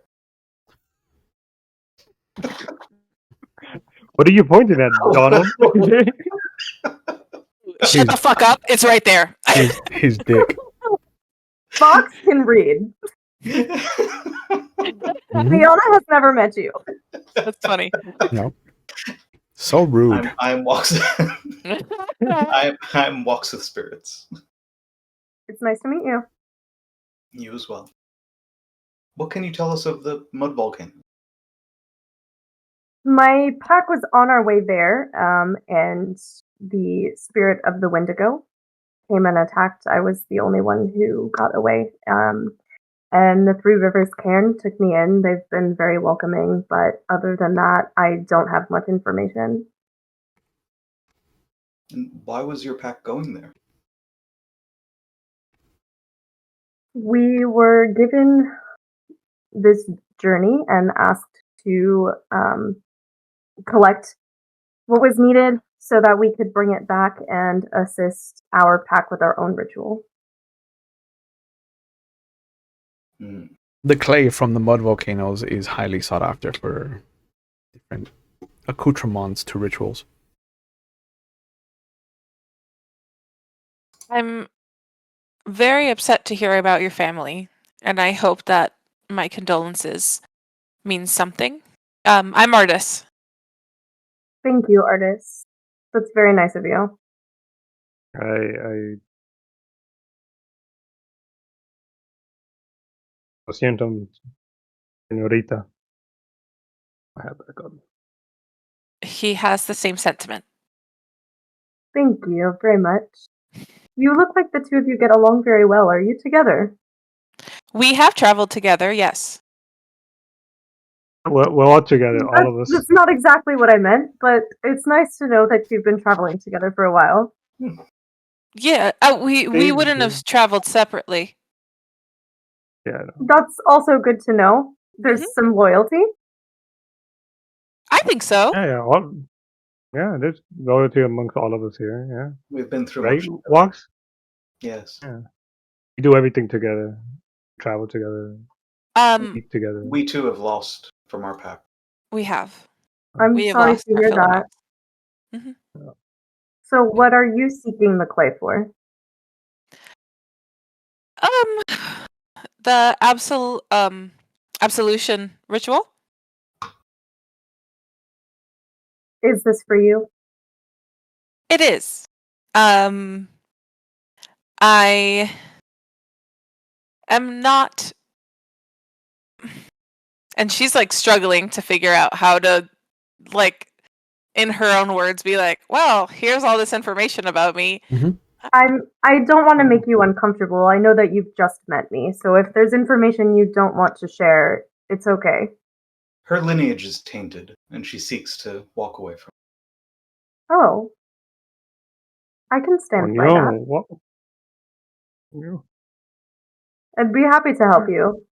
What are you pointing at, Donald? Shut the fuck up! It's right there. His dick. Fox can read. Mhm. Fiona has never met you. That's funny. No. So rude. I'm walks. I'm walks with spirits. It's nice to meet you. You as well. What can you tell us of the mud volcano? My pack was on our way there, and the spirit of the Wendigo came and attacked. I was the only one who got away. And the Three Rivers Caern took me in. They've been very welcoming, but other than that, I don't have much information. And why was your pack going there? We were given this journey and asked to collect what was needed so that we could bring it back and assist our pack with our own ritual. Hmm. The clay from the mud volcanoes is highly sought after for different accoutrements to rituals. I'm very upset to hear about your family, and I hope that my condolences means something. I'm Artis. Thank you, Artis. That's very nice of you. I Lo siento, señorita. I have that gun. He has the same sentiment. Thank you very much. You look like the two of you get along very well. Are you together? We have traveled together, yes. We're all together, all of us. That's not exactly what I meant, but it's nice to know that you've been traveling together for a while. Yeah, we wouldn't have traveled separately. Yeah, no. That's also good to know. There's some loyalty. I think so. Yeah, there's loyalty amongst all of us here. Yeah, We've been through right, much together. Walks. Yes. Yeah, we do everything together, travel together, eat together. We too have lost from our pack. We have. I'm We have sorry lost to our hear that. Philodox. So, what are you seeking the clay for? The absolution ritual. Is this for you? It is. I am not, and she's like struggling to figure out how to, like, in her own words, be like, well, here's all this information about me. I don't want to make you uncomfortable. I know that you've just met me, so if there's information you don't want to share, it's okay. Her lineage is tainted, and she seeks to walk away from it. Oh. I can stand by no, that. what? No. I'd be happy to help you.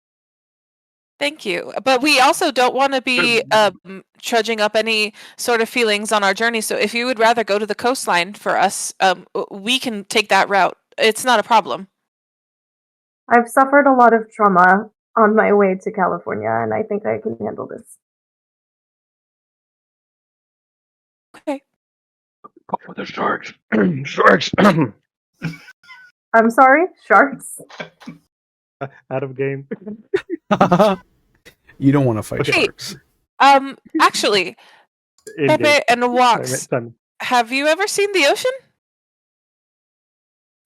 Thank you. But we also don't want to be trudging up any sort of feelings on our journey. So if you would rather go to the coastline for us, we can take that route. It's not a problem. I've suffered a lot of trauma on my way to California, and I think I can handle this. Okay. Go for the sharks. Sharks. I'm sorry, sharks? Out of game. You don't want to fight Hey. sharks. Actually, In Pepe game. and Wax, Simon. have you ever seen the ocean?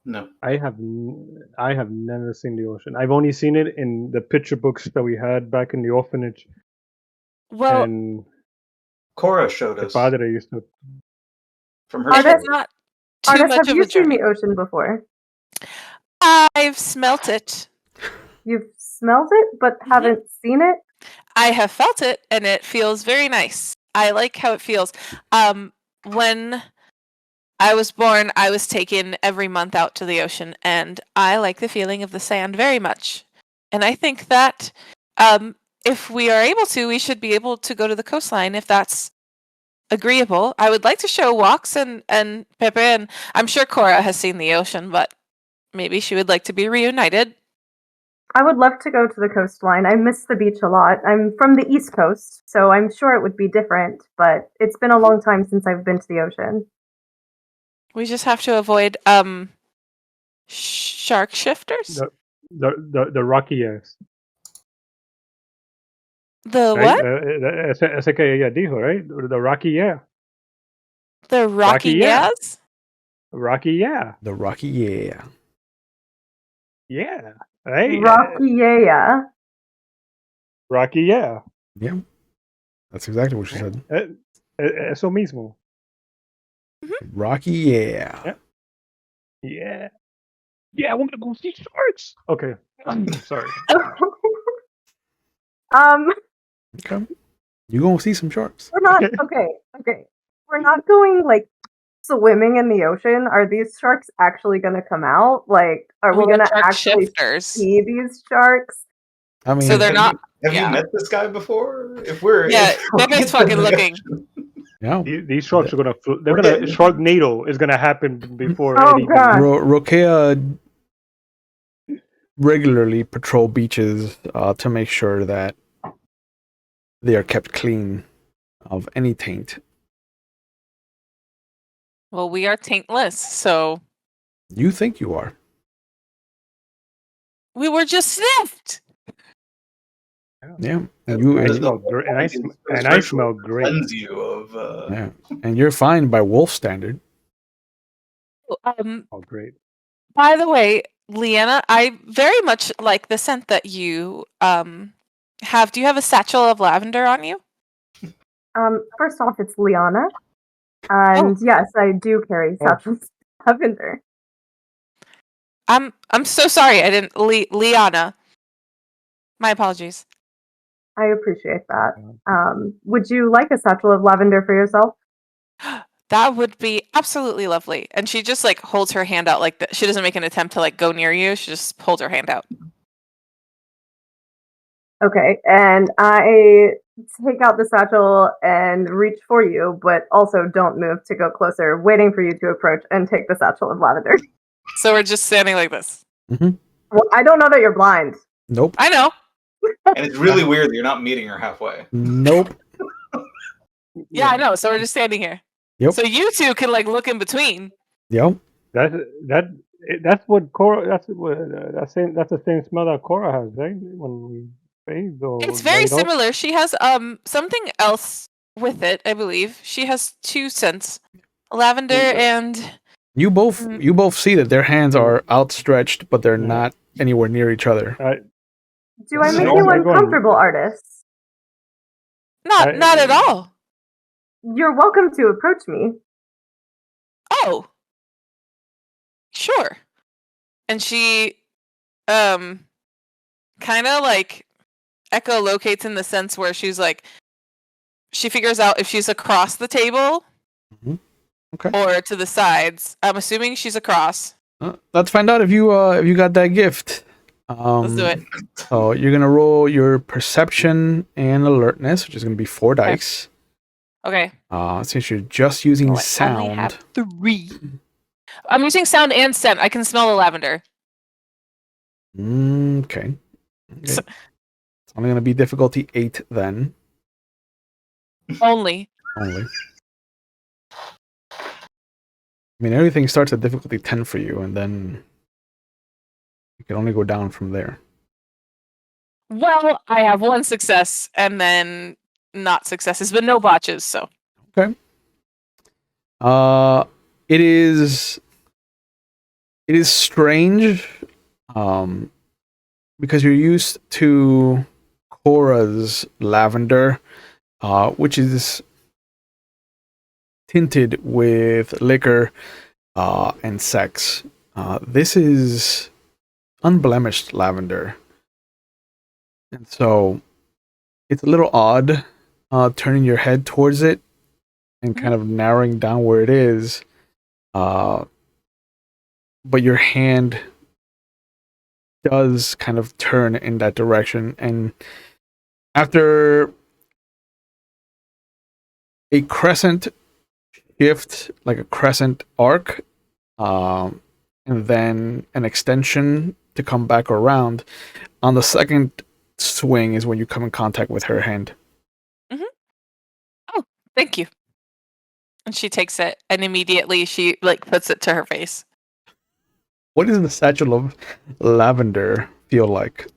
No. I have never seen the ocean. I've only seen it in the picture books that we had back in the orphanage. Well, And Cora showed the us father used to. from her Are it's there- story. not too Artist, much have of you a seen journey. the ocean before? I've smelt it. You've smelled it, but haven't seen it? I have felt it, and it feels very nice. I like how it feels. When I was born, I was taken every month out to the ocean, and I like the feeling of the sand very much. And I think that if we are able to, we should be able to go to the coastline if that's agreeable. I would like to show Wax and Pepe, and I'm sure Cora has seen the ocean, but maybe she would like to be reunited. I would love to go to the coastline. I miss the beach a lot. I'm from the East Coast, so I'm sure it would be different, but it's been a long time since I've been to the ocean. We just have to avoid shark shifters. The rocky ass. The Right? what? Ese que ella dijo, right? The rocky, yeah. The rocky yeah. yes? Rocky, yeah. The Rocky, yeah. Yeah. Right? Rocky, yeah. Rocky, yeah. Yeah. That's exactly what she said. Eso mismo. Rocky, yeah. Yeah. Yeah, I want to go see sharks. Okay. Sorry. Okay. You gonna see some sharks. We're not okay. We're not going like swimming in the ocean. Are these sharks actually gonna come out? Like, are we Well, gonna shark actually shifters. see these sharks? I mean, So they're not. Have yeah. you met this guy before? If we're Yeah, if we're Pepe's in fucking the looking. ocean- yeah. These sharks are gonna. They're We're gonna. getting- Sharknado is gonna happen before. Oh, anything. God. Rokea regularly patrol beaches to make sure that they are kept clean of any taint. Well, we are taintless, so You think you are. we were just sniffed. Yeah. And you I Does and, smell the great, and It's I ritual smell to great. Cleanse you of yeah. And you're fine by wolf standard. Oh, great. By the way, Liana, I very much like the scent that you have. Do you have a satchel of lavender on you? First off, it's Liana. And yes, I do carry Oh. satchels of lavender. I'm so sorry. I didn't Liana. My apologies. I appreciate that. Would you like a satchel of lavender for yourself? That would be absolutely lovely. And she just like holds her hand out like that. She doesn't make an attempt to like go near you. She just holds her hand out. Okay, and I take out the satchel and reach for you, but also don't move to go closer, waiting for you to approach and take the satchel of lavender. So we're just standing like this. Well, I don't know that you're blind. Nope. I know. and it's really weird that you're not meeting her halfway. Nope. Yeah, I know. So we're just standing here. Yep. So you two can like look in between. Yep. That's what Cora. That's the same smell that Cora has, right? When we bathe or It's very laid up. similar. She has something else with it, I believe. She has two scents. Lavender and You both see that their hands are outstretched, but they're not anywhere near each other. Do I make No, you I'm uncomfortable, artists? not at all. You're welcome to approach me. Oh. Sure. And she kind of like echolocates in the sense where she's like she figures out if she's across the table, Mhm. Okay. or to the sides. I'm assuming she's across. Let's find out if you got that gift. Let's do it. So you're gonna roll your perception and alertness, which is gonna be 4 dice. Okay. Since you're just using Oh, I only sound. have 3. I'm using sound and scent. I can smell the lavender. Okay. It's only gonna be difficulty 8 then. Only. Only. I mean, everything starts at difficulty 10 for you, and then you can only go down from there. Well, I have 1 success and then not successes, but no botches. So Okay. It is strange, because you're used to Cora's lavender, which is tinted with liquor and sex. This is unblemished lavender, and so it's a little odd turning your head towards it and kind of narrowing down where it is. But your hand does kind of turn in that direction, and after a crescent shift, like a crescent arc, and then an extension to come back around, on the second swing is when you come in contact with her hand. Oh, thank you. And she takes it and immediately she puts it to her face. What does the satchel of lavender feel like?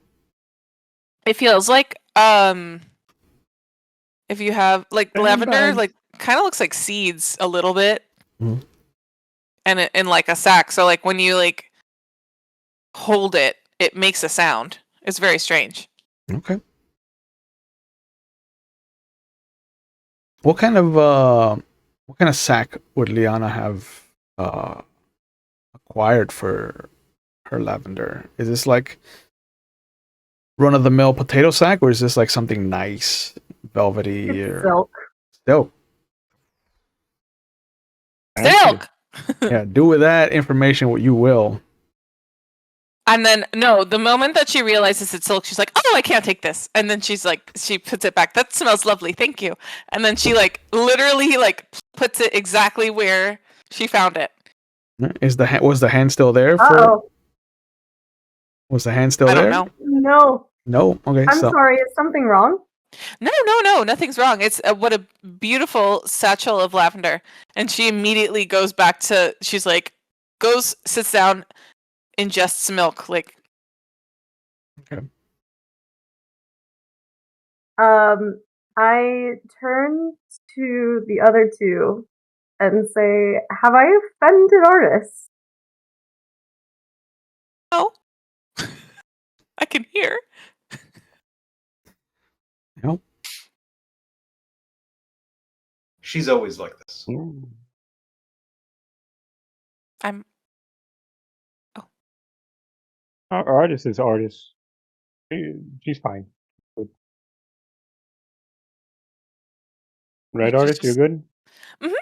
It feels like if you have lavender, kind of looks like seeds a little bit, Mhm. and in like a sack. So when you hold it, it makes a sound. It's very strange. Okay. What kind of sack would Liana have acquired for her lavender? Is this like run of the mill potato sack, or is this like something nice, velvety, It's or silk. silk? Silk. Yeah, do with that information what you will. And then the moment that she realizes it's silk, she's like, "Oh, I can't take this." And then she puts it back. That smells lovely, thank you. And then she literally puts it exactly where she found it. Was the hand still there? Oh Was the hand still I there? don't know. no! No. Okay. I'm sorry. Is something wrong? No, nothing's wrong. It's what a beautiful satchel of lavender. And she immediately goes back to. She's sits down, ingests milk. Okay. I turn to the other two and say, "Have I offended artists?" Oh, I can hear. Nope. She's always like this. I'm. Artist is artist. She's fine. Good. Right, She's artist, you're just- good? Mhm.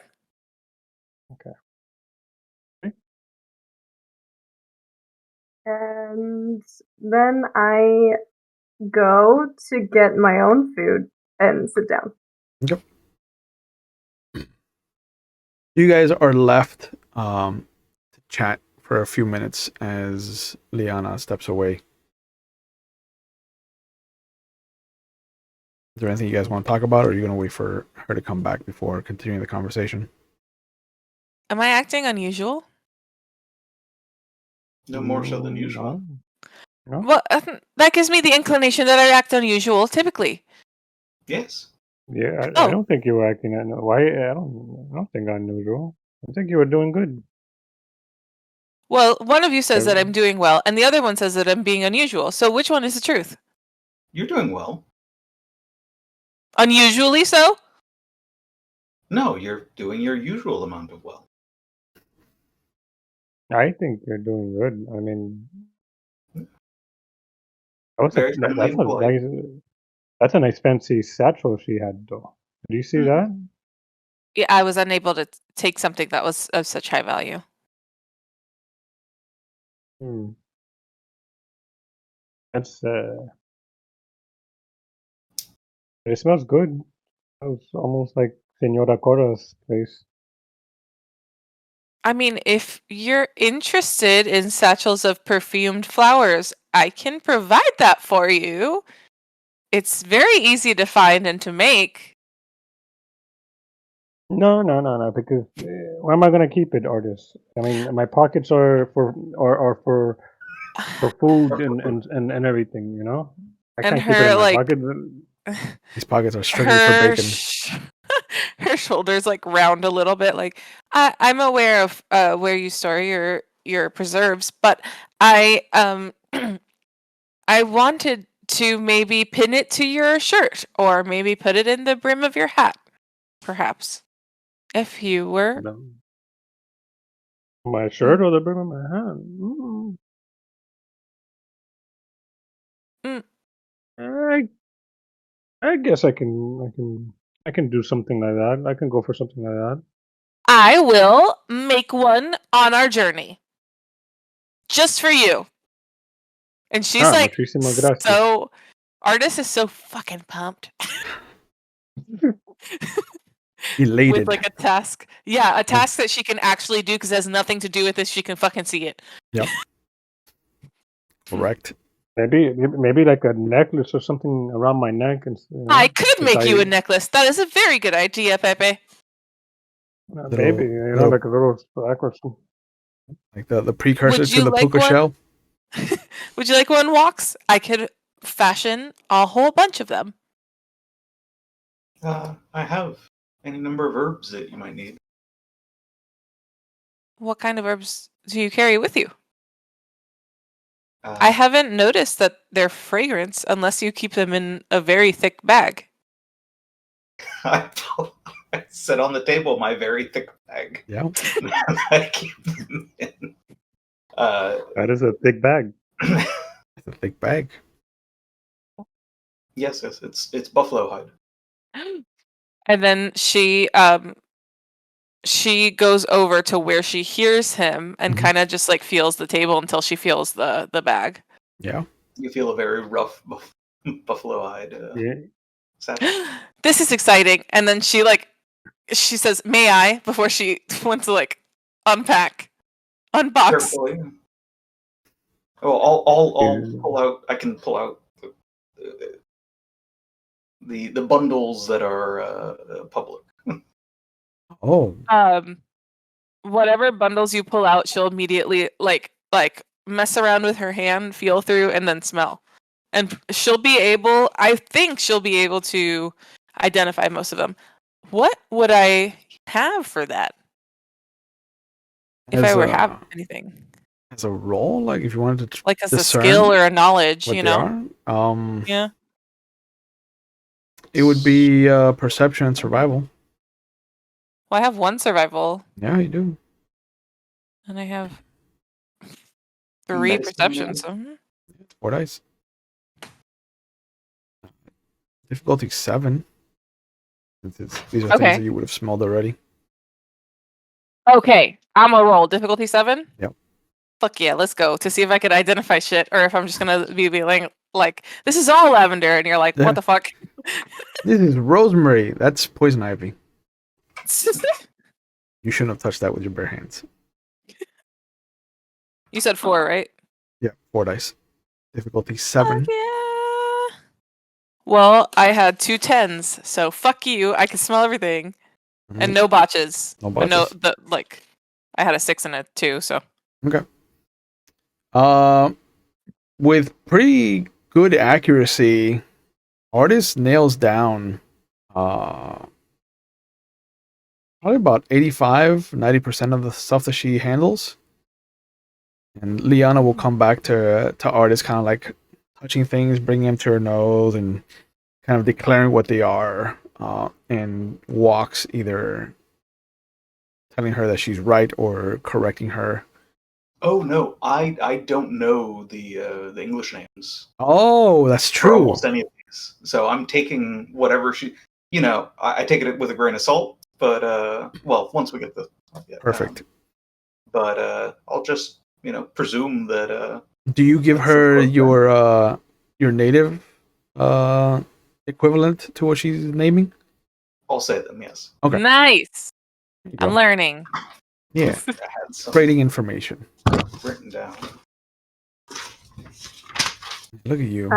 Okay. And then I go to get my own food and sit down. Yep. You guys are left to chat for a few minutes as Liana steps away. Is there anything you guys want to talk about, or are you going to wait for her to come back before continuing the conversation? Am I acting unusual? No more so than usual. No. Well, that gives me the inclination that I act unusual typically. Yes. Yeah, Oh. I don't think you were acting. Why? I don't think unusual. I think you were doing good. Well, one of you says that I'm doing well, and the other one says that I'm being unusual. So which one is the truth? You're doing well. Unusually so? No, you're doing your usual amount of well. I think you're doing good. I mean, Very friendly and polite. that's a nice fancy satchel she had, though. Did you see that? Yeah, I was unable to take something that was of such high value. That's it smells good. It was almost like Senora Cora's place. I mean, if you're interested in satchels of perfumed flowers, I can provide that for you. It's very easy to find and to make. No, because where am I gonna keep it, artist? I mean, my pockets are for food and everything, you know. I And can't keep it in her my like pocket. These pockets are strictly for her bacon. her shoulders like round a little bit. Like I'm aware of where you store your preserves, but I I wanted to maybe pin it to your shirt or maybe put it in the brim of your hat, perhaps. If you were My shirt or the brim of my hat. I guess I can do something like that. I can go for something like that. I will make one on our journey. Just for you. And she's like, muchísimas gracias. so Artist is so fucking pumped. Elated. With like a task. Yeah, a task that she can actually do because it has nothing to do with this. She can fucking see it. Yep. Correct. Maybe like a necklace or something around my neck. And I could make you a necklace. That is a very good idea, Pepe. Maybe, like a little necklace. Like the precursor to the like puka shell. Would you like one, Walks? I could fashion a whole bunch of them. I have any number of herbs that you might need. What kind of herbs do you carry with you? I haven't noticed that they're fragrance unless you keep them in a very thick bag. I set on the table my very thick bag. Yeah. I keep them in. That is a thick bag. It's a thick bag. Yes, it's buffalo hide. And then she goes over to where she hears him and kind of just like feels the table until she feels the bag. Yeah. You feel a very rough buffalo hide. Satchel. This is exciting. And then she says, "May I?" before she went to like unbox. Carefully. Oh, I'll pull out. I can pull out the bundles that are public. Oh. Whatever bundles you pull out, she'll immediately like mess around with her hand, feel through, and then smell. And I think she'll be able to identify most of them. What would I have for that? If I were have anything. As a roll, like if you wanted to like as a skill or a knowledge, you know? Yeah. It would be perception and survival. Well, I have one survival. Yeah, you do. And I have 3 perception, so 4 dice. Difficulty 7. These are things that you would have smelled already. Okay, I'm gonna roll. Difficulty 7? Yep. Fuck yeah, let's go. To see if I could identify shit, or if I'm just gonna be like, this is all lavender, and you're like, what the fuck? This is rosemary. That's poison ivy. You shouldn't have touched that with your bare hands. You said 4, right? Yeah, 4 dice. Difficulty 7. Yeah. Well, I had 2 10s, so fuck you. I can smell everything, and no botches. No botches. But I had a 6 and a 2, so. Okay. With pretty good accuracy, Artist nails down probably about 85-90% of the stuff that she handles. And Liana will come back to Artist, kind of like touching things, bringing them to her nose, and kind of declaring what they are, and Walks either telling her that she's right or correcting her. Oh no, I don't know the English names. Oh, that's true. For almost any of these. So I'm taking whatever she, I take it with a grain of salt. But well, once we get the Perfect. But I'll just presume that Do you give that's the her cloak then. your native equivalent to what she's naming? I'll say them. Yes, Okay. Nice. There you I'm go. learning. Yeah, I had some trading information. written down. Look at you.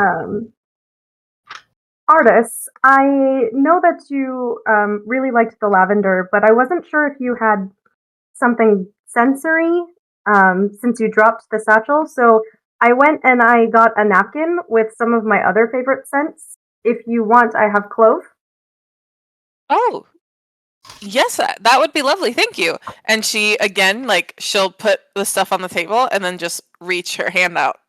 Artis, I know that you really liked the lavender, but I wasn't sure if you had something sensory since you dropped the satchel. So I went and I got a napkin with some of my other favorite scents. If you want, I have clove. Oh, yes, that would be lovely. Thank you. And she, again, she'll put the stuff on the table and then just reach her hand out.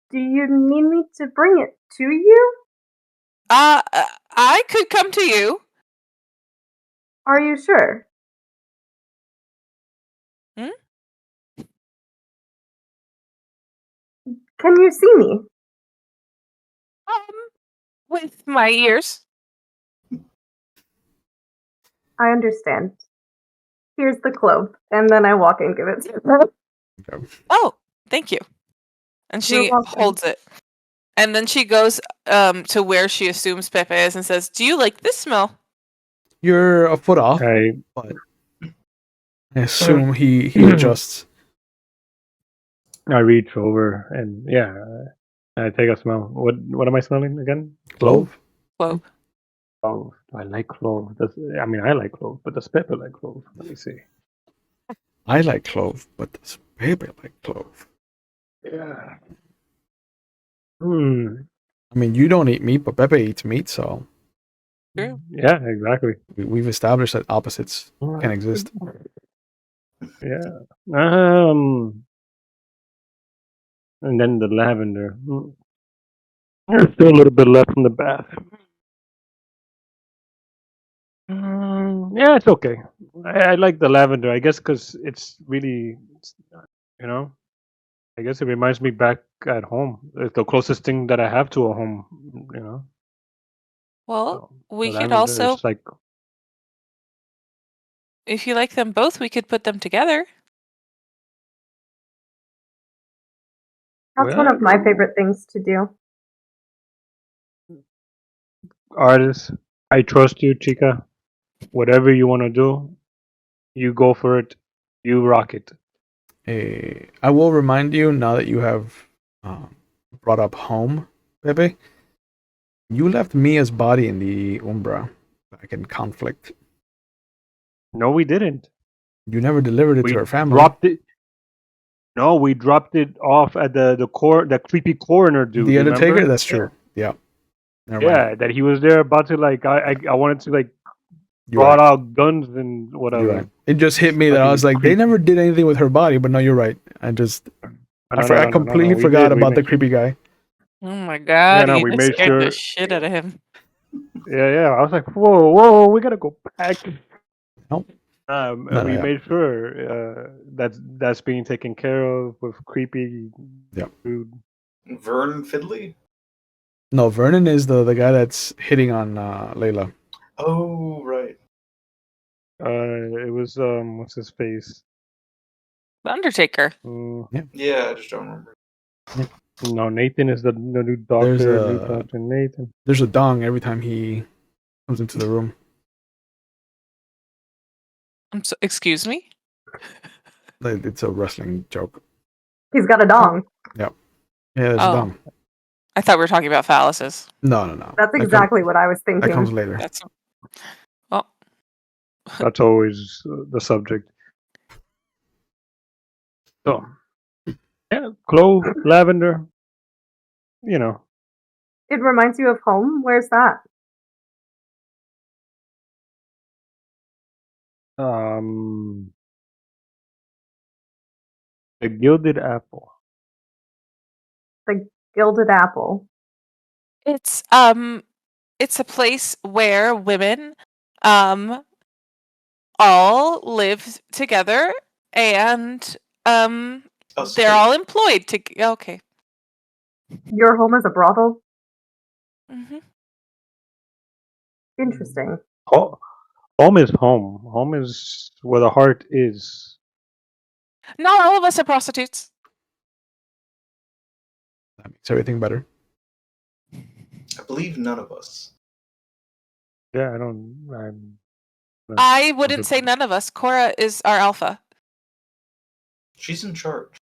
Do you need me to bring it to you? I could come to you. Are you sure? Can you see me? With my ears. I understand. Here's the clove, and then I walk and give it to her. Okay. Oh, thank you. And You're she welcome. holds it. And then she goes to where she assumes Pepe is and says, "Do you like this smell?" You're a foot off, I but I assume he adjusts. I reach over and I take a smell. What am I smelling again? Clove. Whoa. Oh, I like clove. I like clove, but does Pepper like clove? Let me see. I like clove, but does Pepe like clove? Yeah. I mean, you don't eat meat, but Pepe eats meat, so True. Yeah, exactly. we've established that opposites can exist. Yeah. And then the lavender. There's still a little bit left in the bath. Yeah, it's okay. I like the lavender. I guess because it's really, I guess it reminds me back at home. It's the closest thing that I have to a home. Well, So we the could lavender also, is like, if you like them both, we could put them together. That's one of my favorite things to do. artist. I trust you, Chica. Whatever you want to do, you go for it. You rock it. I will remind you now that you have brought up home, Pepe. You left Mia's body in the Umbra back in conflict. No, we didn't. You never delivered it We to her family. dropped it. No, we dropped it off at the creepy coroner dude. The Undertaker. Remember? That's true. Yeah. Never Yeah, mind. that he was there about to I wanted to You're brought right. out guns and whatever. You're right. It just hit me that I was like, they never did anything with her body, but no, you're right. I completely forgot about the creepy guy. Oh my god, no, you we just made scared the sure- shit out of him. Yeah. I was like, whoa, we gotta go back. Nope. And No, we yeah. made sure that's being taken care of with creepy dude. Vern Fidley. No, Vernon is the guy that's hitting on Layla. Oh right. It was what's his face? The Undertaker. Yeah, I just don't remember. No, Nathan is the new doctor. New Doctor Nathan. There's a dong every time he comes into the room. Excuse me? It's a wrestling joke. He's got a dong. Yeah, there's a dong. I thought we were talking about phalluses. No. That's exactly what I was thinking. That comes later. That's always the subject. So, clove, lavender. It reminds you of home? Where's that? The Gilded Apple. The Gilded Apple. It's a place where women all live together and they're all employed to okay. Your home is a brothel? Mm-hmm. Interesting. Home is home. Home is where the heart is. Not all of us are prostitutes. That makes everything better. I believe none of us. Yeah, I'm I wouldn't say none of us. Cora is our alpha. She's in charge.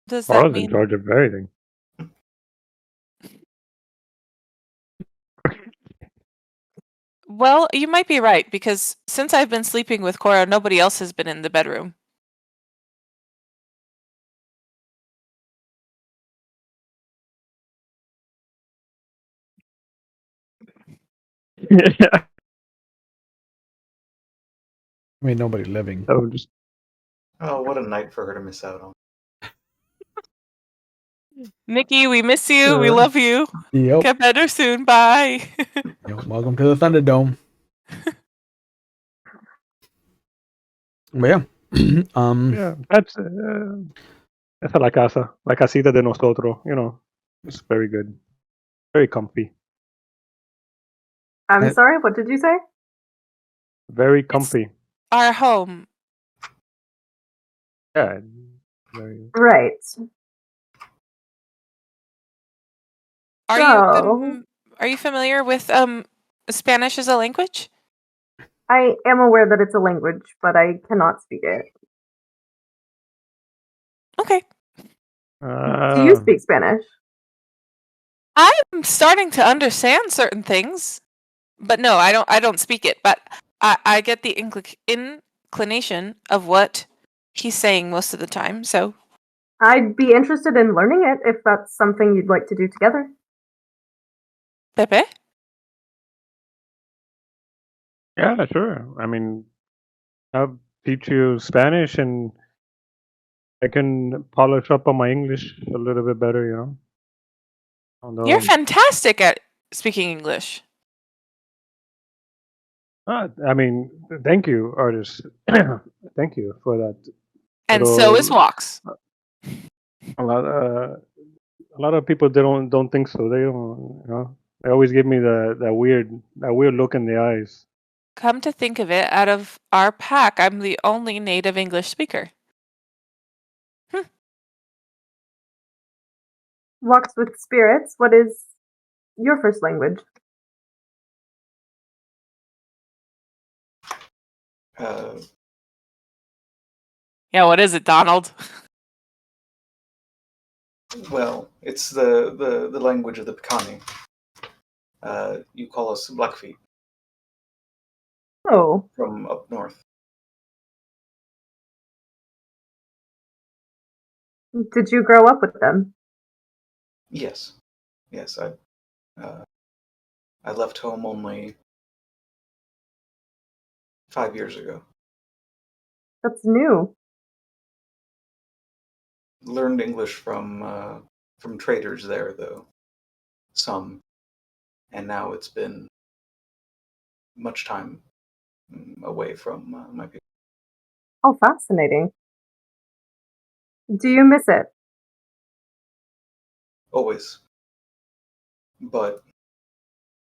Does that Cora's in mean? charge of everything. Well, you might be right, because since I've been sleeping with Cora, nobody else has been in the bedroom. Yeah. I mean, nobody living. So just Oh, what a night for her to miss out on. Nikki, we miss you. We love you. Yep. Get better soon. Bye. Yep. Welcome to the Thunderdome. But yeah. yeah, that's esa la casa, la casita de nosotros. You know, it's very good, very comfy, I'm I- sorry, what did you say? very comfy. Our home. Yeah, very. Right. Are So- you familiar with Spanish as a language? I am aware that it's a language, but I cannot speak it. Okay. Do you speak Spanish? I'm starting to understand certain things, but no, I don't speak it. But I get the inclination of what he's saying most of the time. So I'd be interested in learning it if that's something you'd like to do together. Pepe, Yeah, sure. I mean, I'll teach you Spanish, and I can polish up on my English a little bit better. You know. Although, you're fantastic at speaking English. I mean, thank you, artist. Thank you for that. And so is Walks. A lot of people don't think so. They don't, you know. They always give me that weird look in the eyes. Come to think of it, out of our pack, I'm the only native English speaker. Walks with spirits, what is your first language? Yeah, what is it, Donald? Well, it's the language of the Picani. You call us Blackfeet Oh, from up north. did you grow up with them? Yes, yes. I left home only 5 years ago. That's new. Learned English from traders there, though. Some, and now it's been much time away from my people. Oh, fascinating. Do you miss it? Always, but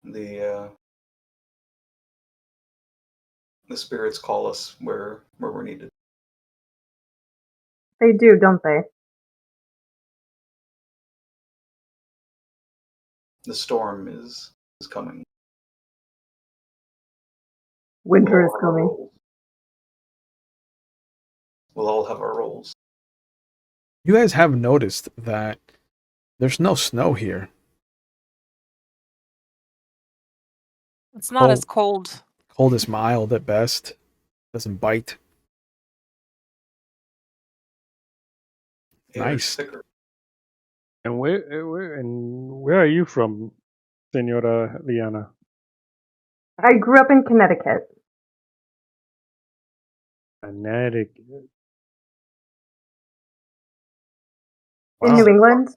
the spirits call us where we're needed. They do, don't they? The storm is coming. Winter is We'll all have our coming. roles. We'll all have our roles. You guys have noticed that there's no snow here. It's not as cold. Cold is mild at best. Doesn't bite. Air's Nice. thicker. And where are you from, Senora Liana? I grew up in Connecticut. Connecticut. In New England.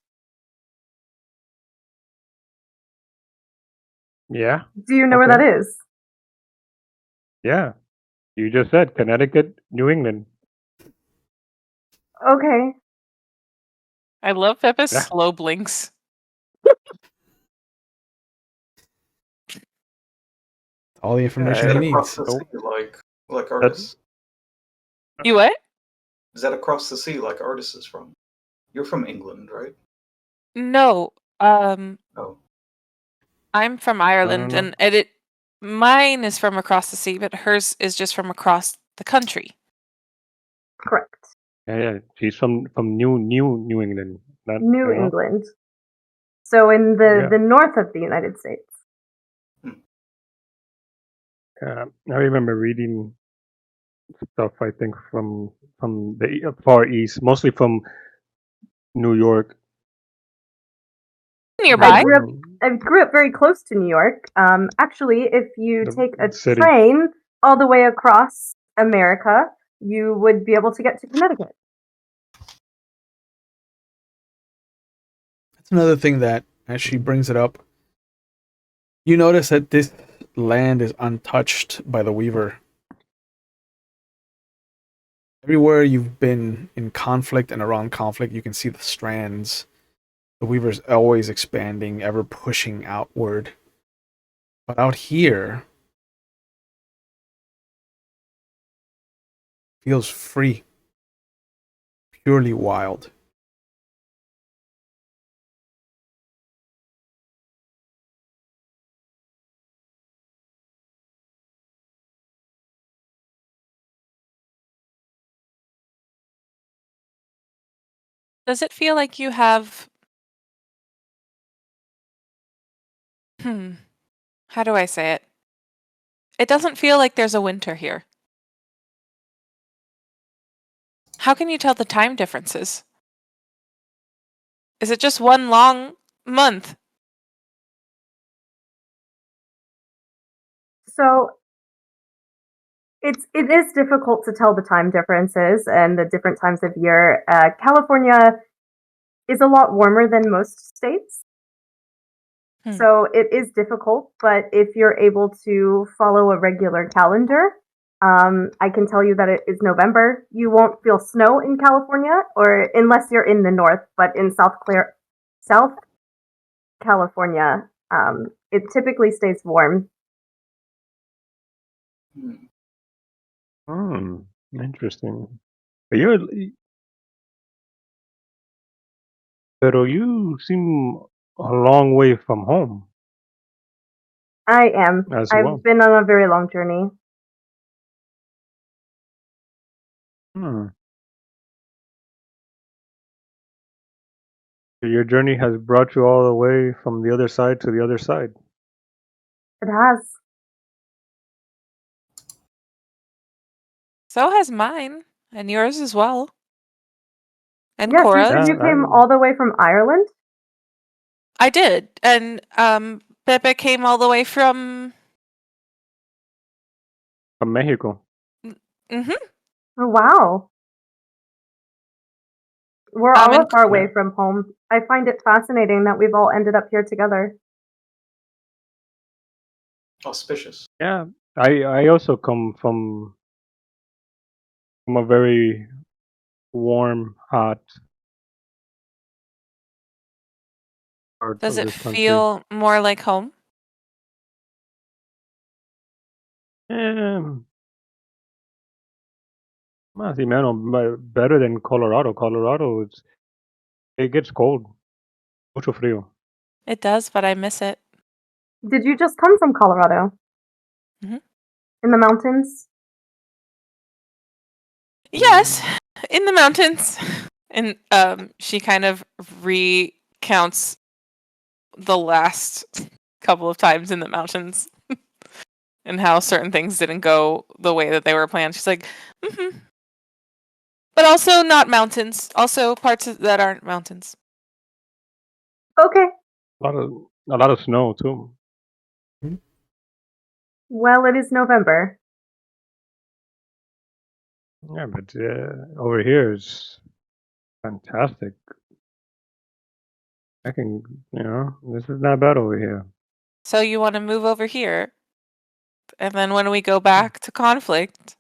Yeah, Do you know where Okay. that is? yeah. You just said Connecticut, New England. Okay. I love Pepe's Yeah. slow blinks. All the information Is he that across needs. the sea like Artis? You what? Is that across the sea like Artis is from? You're from England, right? No. Oh. I'm from Ireland, know. and mine is from across the sea, but hers is just from across the country. Correct. Yeah. She's from New England. Not, New you know? England. So in Yeah. the north of the United States. I remember reading stuff. I think from the Far East, mostly from New York. Nearby. I grew up very close to New York. Actually, if you The take a city. train all the way across America, you would be able to get to Connecticut. That's another thing that, as she brings it up, you notice that this land is untouched by the Weaver. Everywhere you've been in conflict and around conflict, you can see the strands. The Weaver's always expanding, ever pushing outward. But out here, feels free, purely wild. Does it feel like you have... How do I say it? It doesn't feel like there's a winter here. How can you tell the time differences? Is it just one long month? So it is difficult to tell the time differences and the different times of year. California is a lot warmer than most states. So it is difficult, but if you're able to follow a regular calendar, I can tell you that it is November. You won't feel snow in California, or unless you're in the north, but in South California, it typically stays warm. Interesting. But you seem a long way from home I am. as I've well. been on a very long journey. So your journey has brought you all the way from the other side to the other side. It has. So has mine, and yours as well. And Yes, you Cora's. said you Yeah, came all the way from Ireland? I did, and Pepe came all the way from... From Mexico. Mm-hmm. Oh, wow. We're all far away from home. I find it fascinating that we've all ended up here together. Auspicious. Yeah, I also come from a very warm, hot part Does of it this country. feel more like home? Sí, man, better than Colorado. Colorado, it gets cold. Mucho frío. It does, but I miss it. Did you just come from Colorado? Mm-hmm. In the mountains? Yes, in the mountains. And she kind of recounts the last couple of times in the mountains and how certain things didn't go the way that they were planned. She's like, mm-hmm. But also not mountains. Also parts that aren't mountains. Okay. A lot of snow too. Well, it is November. Yeah, but over here it's fantastic. This is not bad over here. So you want to move over here? And then when we go back to conflict,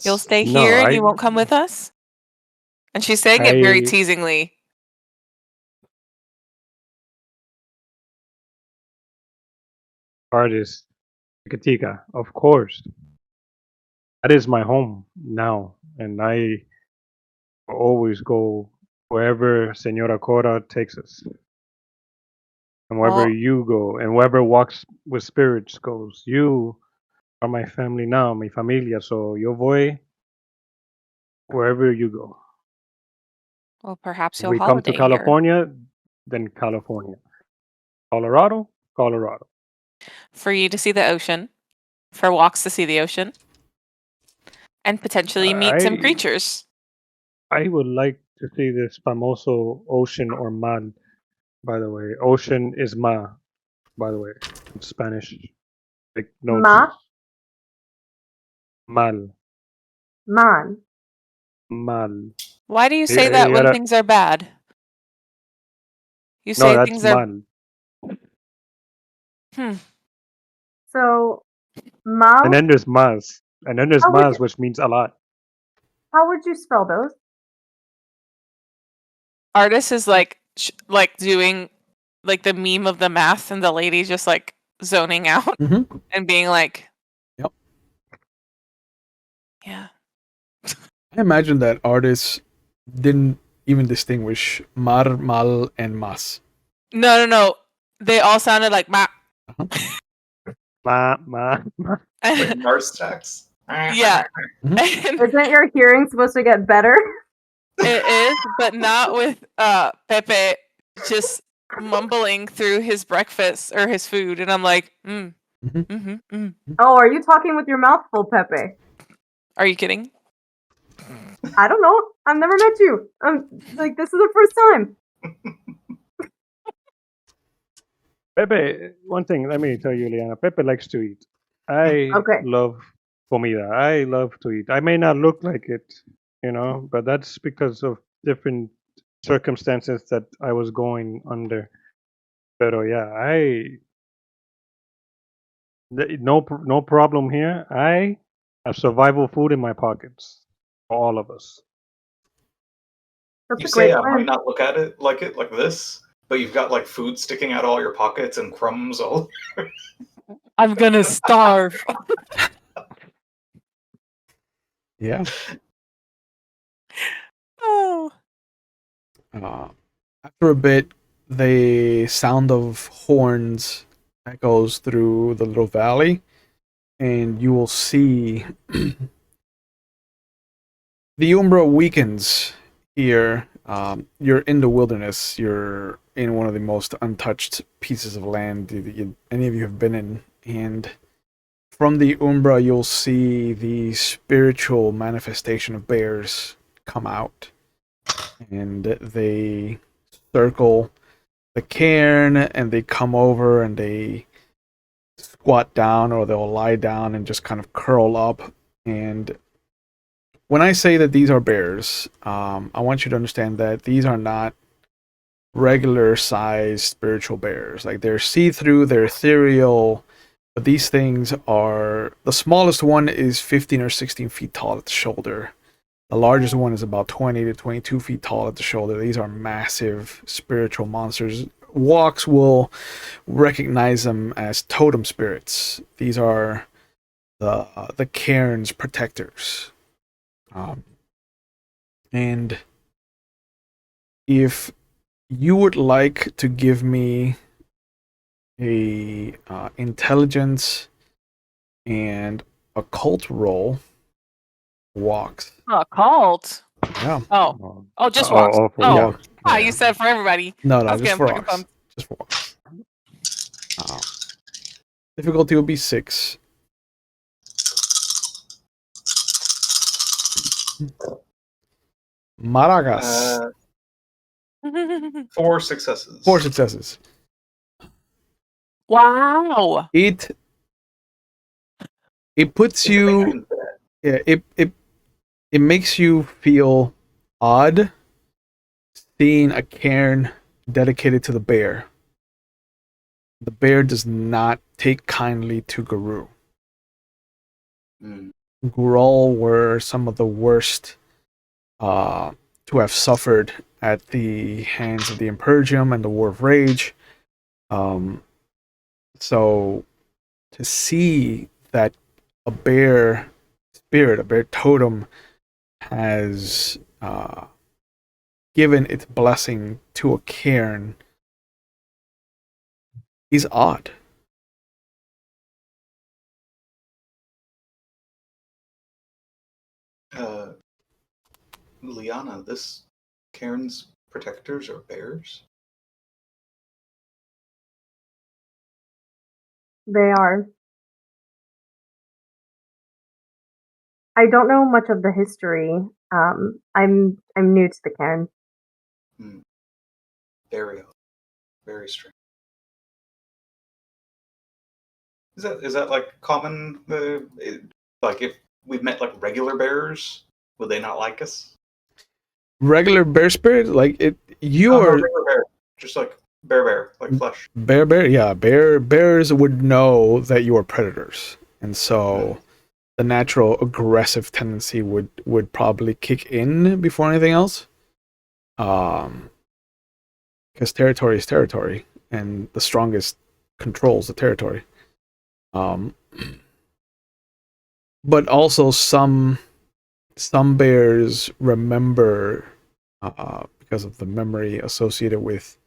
you'll stay here and you won't come with us? And she's saying it very teasingly. artist, Katika, of course. That is my home now, and I always go wherever Senora Cora takes us. And wherever Well, you go, and wherever walks with spirits goes. You are my family now, mi familia. So yo voy wherever you go. well, perhaps If you'll we come to holiday here. California, then California. Colorado, Colorado. For you to see the ocean, for walks to see the ocean, and potentially meet some I creatures. I would like to see this famoso ocean or mar. By the way, ocean is ma. By the way, in Spanish. Take notes. Ma, Mal, man. mal. Why do you say You that when gotta, things are bad? You no, say that's things are. mal. So, And mal. then there's mas. And then there's How would mas, you, which means a lot. how would you spell those? Artist is like doing like the meme of the math, and the lady just like zoning out Mm-hmm. and being like, Yep. yeah. I imagine that artists didn't even distinguish mar, mal, and mas. No. They all sounded like ma. Ma. Like Mars tax. Yeah. And Isn't your hearing supposed to get better? it is, but not with Pepe just mumbling through his breakfast or his food, and I'm like, Mhm. Oh, are you talking with your mouth full, Pepe? Are you kidding? I don't know. I've never met you. Like, this is the first time. Pepe, one thing, let me tell you, Liana. Pepe likes to eat. I Okay. love comida. I love to eat. I may not look like it, but that's because of different circumstances that I was going under. Pero yeah, no problem here. I have survival food in my pockets for all of us. That's You a great say I plan. might not look at it like this, but you've got like food sticking out all your pockets and crumbs all. I'm gonna starve. Yeah. Oh. After a bit, the sound of horns echoes through the little valley, and you will see the Umbra weakens here. You're in the wilderness. You're in one of the most untouched pieces of land that any of you have been in. And from the Umbra, you'll see the spiritual manifestation of bears come out. And they circle the cairn, and they come over and they squat down, or they'll lie down and just kind of curl up. And when I say that these are bears, I want you to understand that these are not regular sized spiritual bears. Like, they're see-through, they're ethereal, but these things are, the smallest one is 15 or 16 feet tall at the shoulder. The largest one is about 20 to 22 feet tall at the shoulder. These are massive spiritual monsters. Walks will recognize them as totem spirits. These are the cairn's protectors. And if you would like to give me a intelligence and occult roll, walks. Oh, cult. Yeah. Oh, just walks. for Oh, walks. You said for everybody. No, I was just getting for fucking walks. pumped. Just for walks. Difficulty will be 6. Maragas. 4 successes. 4 successes. Wow. It puts you. Yeah, it makes you feel odd seeing a cairn dedicated to the bear. The bear does not take kindly to Guru. Gurul were some of the worst to have suffered at the hands of the Imperium and the War of Rage. So to see that a bear spirit, a bear totem, has given its blessing to a cairn is odd. Liana, this Cairn's protectors are bears? They are. I don't know much of the history. I'm new to the cairn. Very odd. Very strange. Is that like common? Like if we met like regular bears, would they not like us? Regular bear spirit, like it, you No, are regular bear, just like bear, like flesh. bear. Yeah, bears would know that you are predators, and so the natural aggressive tendency would probably kick in before anything else. Because territory is territory, and the strongest controls the territory. But also some bears remember, because of the memory associated with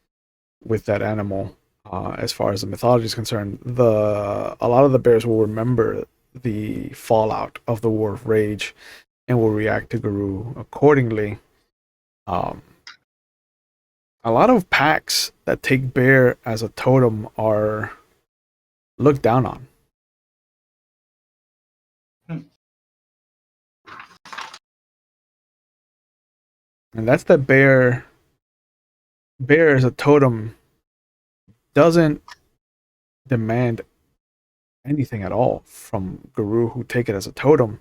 that animal. As far as the mythology is concerned, a lot of the bears will remember the fallout of the War of Rage and will react to Guru accordingly. A lot of packs that take bear as a totem are looked down on. And that's that bear as a totem doesn't demand anything at all from Guru who take it as a totem,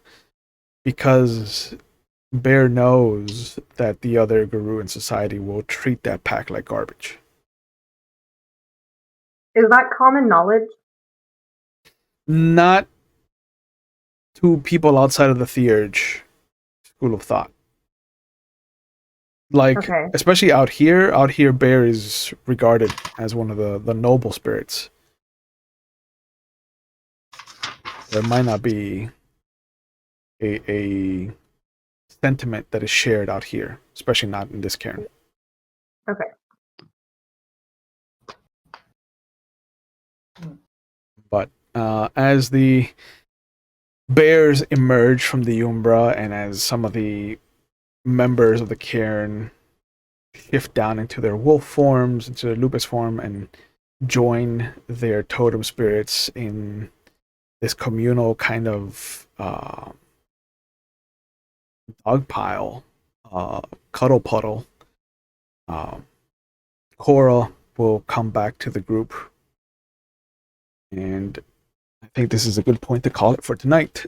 because bear knows that the other Guru in society will treat that pack like garbage. Is that common knowledge? Not to people outside of the Theurge school of thought. Like, Okay. especially out here, bear is regarded as one of the noble spirits. There might not be a sentiment that is shared out here, especially not in this cairn. Okay. But as the bears emerge from the Umbra, and as some of the members of the cairn shift down into their wolf forms, into their lupus form, and join their totem spirits in this communal kind of dog pile, cuddle puddle, Cora will come back to the group, and I think this is a good point to call it for tonight.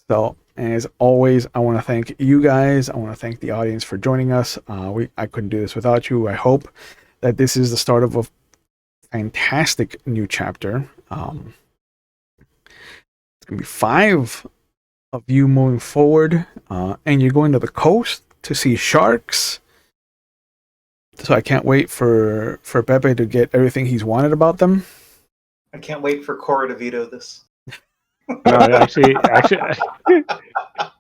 So, as always, I want to thank you guys. I want to thank the audience for joining us. I couldn't do this without you. I hope that this is the start of a fantastic new chapter. It's going to be 5 of you moving forward, and you're going to the coast to see sharks. So I can't wait for Pepe to get everything he's wanted about them. I can't wait for Cora to veto this. No, actually,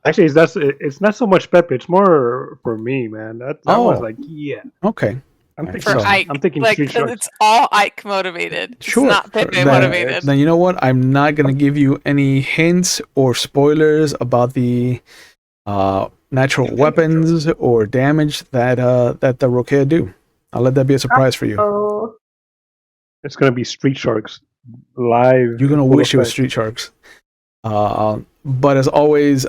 it's not so much Pepe. It's more for me, man. That was like, yeah. Okay. I'm thinking, For Ike, I'm thinking like, Street Sharks. it's all Ike motivated. Sure. It's not Pepe Then- motivated. Then you know what? I'm not gonna give you any hints or spoilers about the natural weapons or damage that the Rokea do. I'll let that be a surprise for you. Oh, It's gonna be Street Sharks live. You're gonna full wish it was effect. Street Sharks. But as always,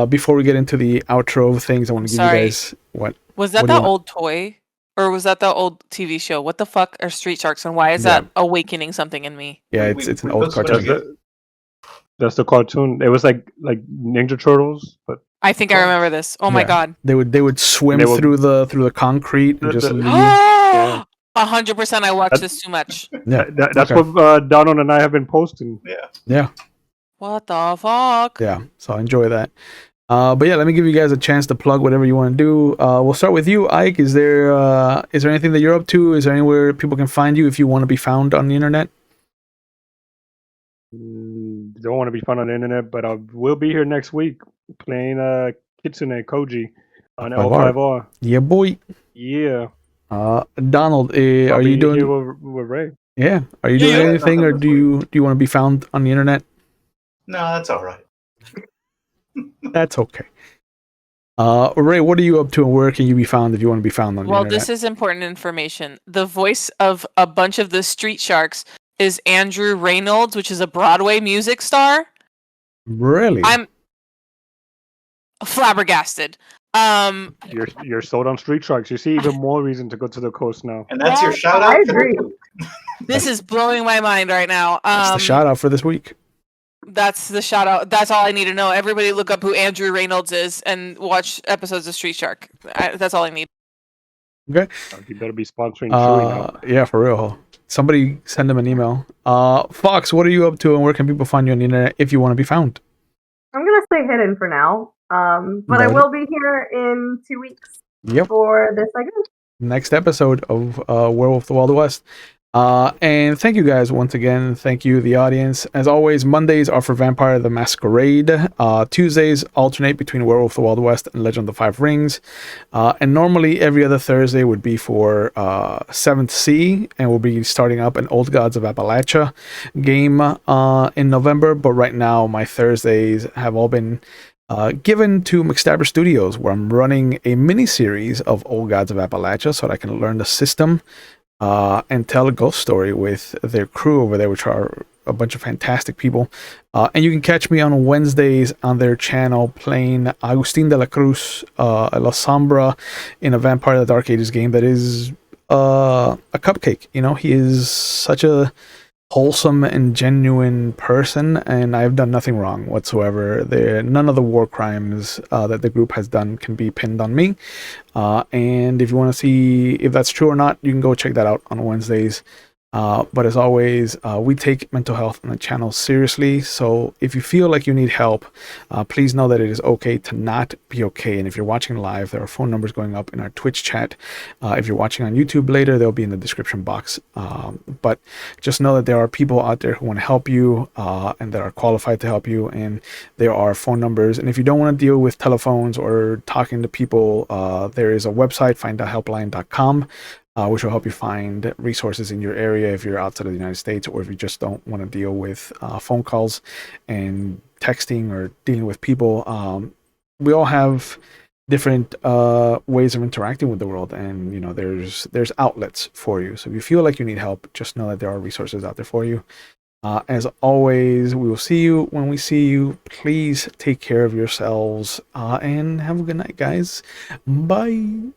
before we get into the outro of things, I want to give Sorry. you guys what. Was that What do the you want? old toy? Or was that the old TV show? What the fuck are Street Sharks, and why is that awakening something in me? Yeah, We- it's an we old both switched cartoon. again. That's the cartoon. It was like Ninja Turtles, but I think I remember this. Oh my Yeah. god. They would swim They will- through the concrete and just The- leave. 100% I watched this too much. Yeah, that's okay. what Donald and I have been posting. Yeah. What the fuck? Yeah, so enjoy that. But yeah, let me give you guys a chance to plug whatever you want to do. We'll start with you, Ike. Is there anything that you're up to? Is there anywhere people can find you if you want to be found on the internet? Don't want to be found on the internet, but I will be here next week playing Kitsune Koji on L5R. L5R. Yeah, boy. Yeah. Donald, I'll are be you doing? here with Ray. Yeah, are you Yeah, doing yeah. anything, or Nothing do you want to be found on the internet? No, that's all right. That's okay. Ray, what are you up to, and where can you be found if you want to be found on the Well, internet? this is important information. The voice of a bunch of the Street Sharks is Andrew Reynolds, which is a Broadway music star. Really? I'm flabbergasted. You're sold on Street Sharks. You see even more reason to go to the coast now. And that's your Well, shout out. I for agree. the- This is blowing my mind right now. That's the shout out for this week. That's the shout out. That's all I need to know. Everybody look up who Andrew Reynolds is and watch episodes of Street Shark. That's all I need. Okay. You better be sponsoring Chewy now. Yeah, for real. Somebody send them an email. Fox, what are you up to, and where can people find you on the internet if you want to be found? I'm gonna stay hidden for now. But I Right. will be here in 2 weeks Yep. for this segment. Next episode of Werewolf the Wild West. And thank you guys once again. Thank you, the audience. As always, Mondays are for Vampire the Masquerade. Tuesdays alternate between Werewolf the Wild West and Legend of the Five Rings. And normally every other Thursday would be for 7th Sea, and we'll be starting up an Old Gods of Appalachia game in November. But right now, my Thursdays have all been given to McStabber Studios, where I'm running a mini series of Old Gods of Appalachia so that I can learn the system and tell a ghost story with their crew over there, which are a bunch of fantastic people. And you can catch me on Wednesdays on their channel playing Agustin de la Cruz, La Sombra, in a Vampire the Dark Ages game that is a cupcake. You know, he is such a wholesome and genuine person, and I've done nothing wrong whatsoever. None of the war crimes that the group has done can be pinned on me. And if you want to see if that's true or not, you can go check that out on Wednesdays. But as always, we take mental health on the channel seriously. So if you feel like you need help, please know that it is okay to not be okay. And if you're watching live, there are phone numbers going up in our Twitch chat. If you're watching on YouTube later, they'll be in the description box. But just know that there are people out there who want to help you and that are qualified to help you. And there are phone numbers. And if you don't want to deal with telephones or talking to people, there is a website, findahelpline.com. Which will help you find resources in your area if you're outside of the United States, or if you just don't want to deal with phone calls and texting or dealing with people. We all have different ways of interacting with the world, and you know there's outlets for you. So if you feel like you need help, just know that there are resources out there for you. As always, we will see you when we see you. Please take care of yourselves and have a good night, guys. Bye.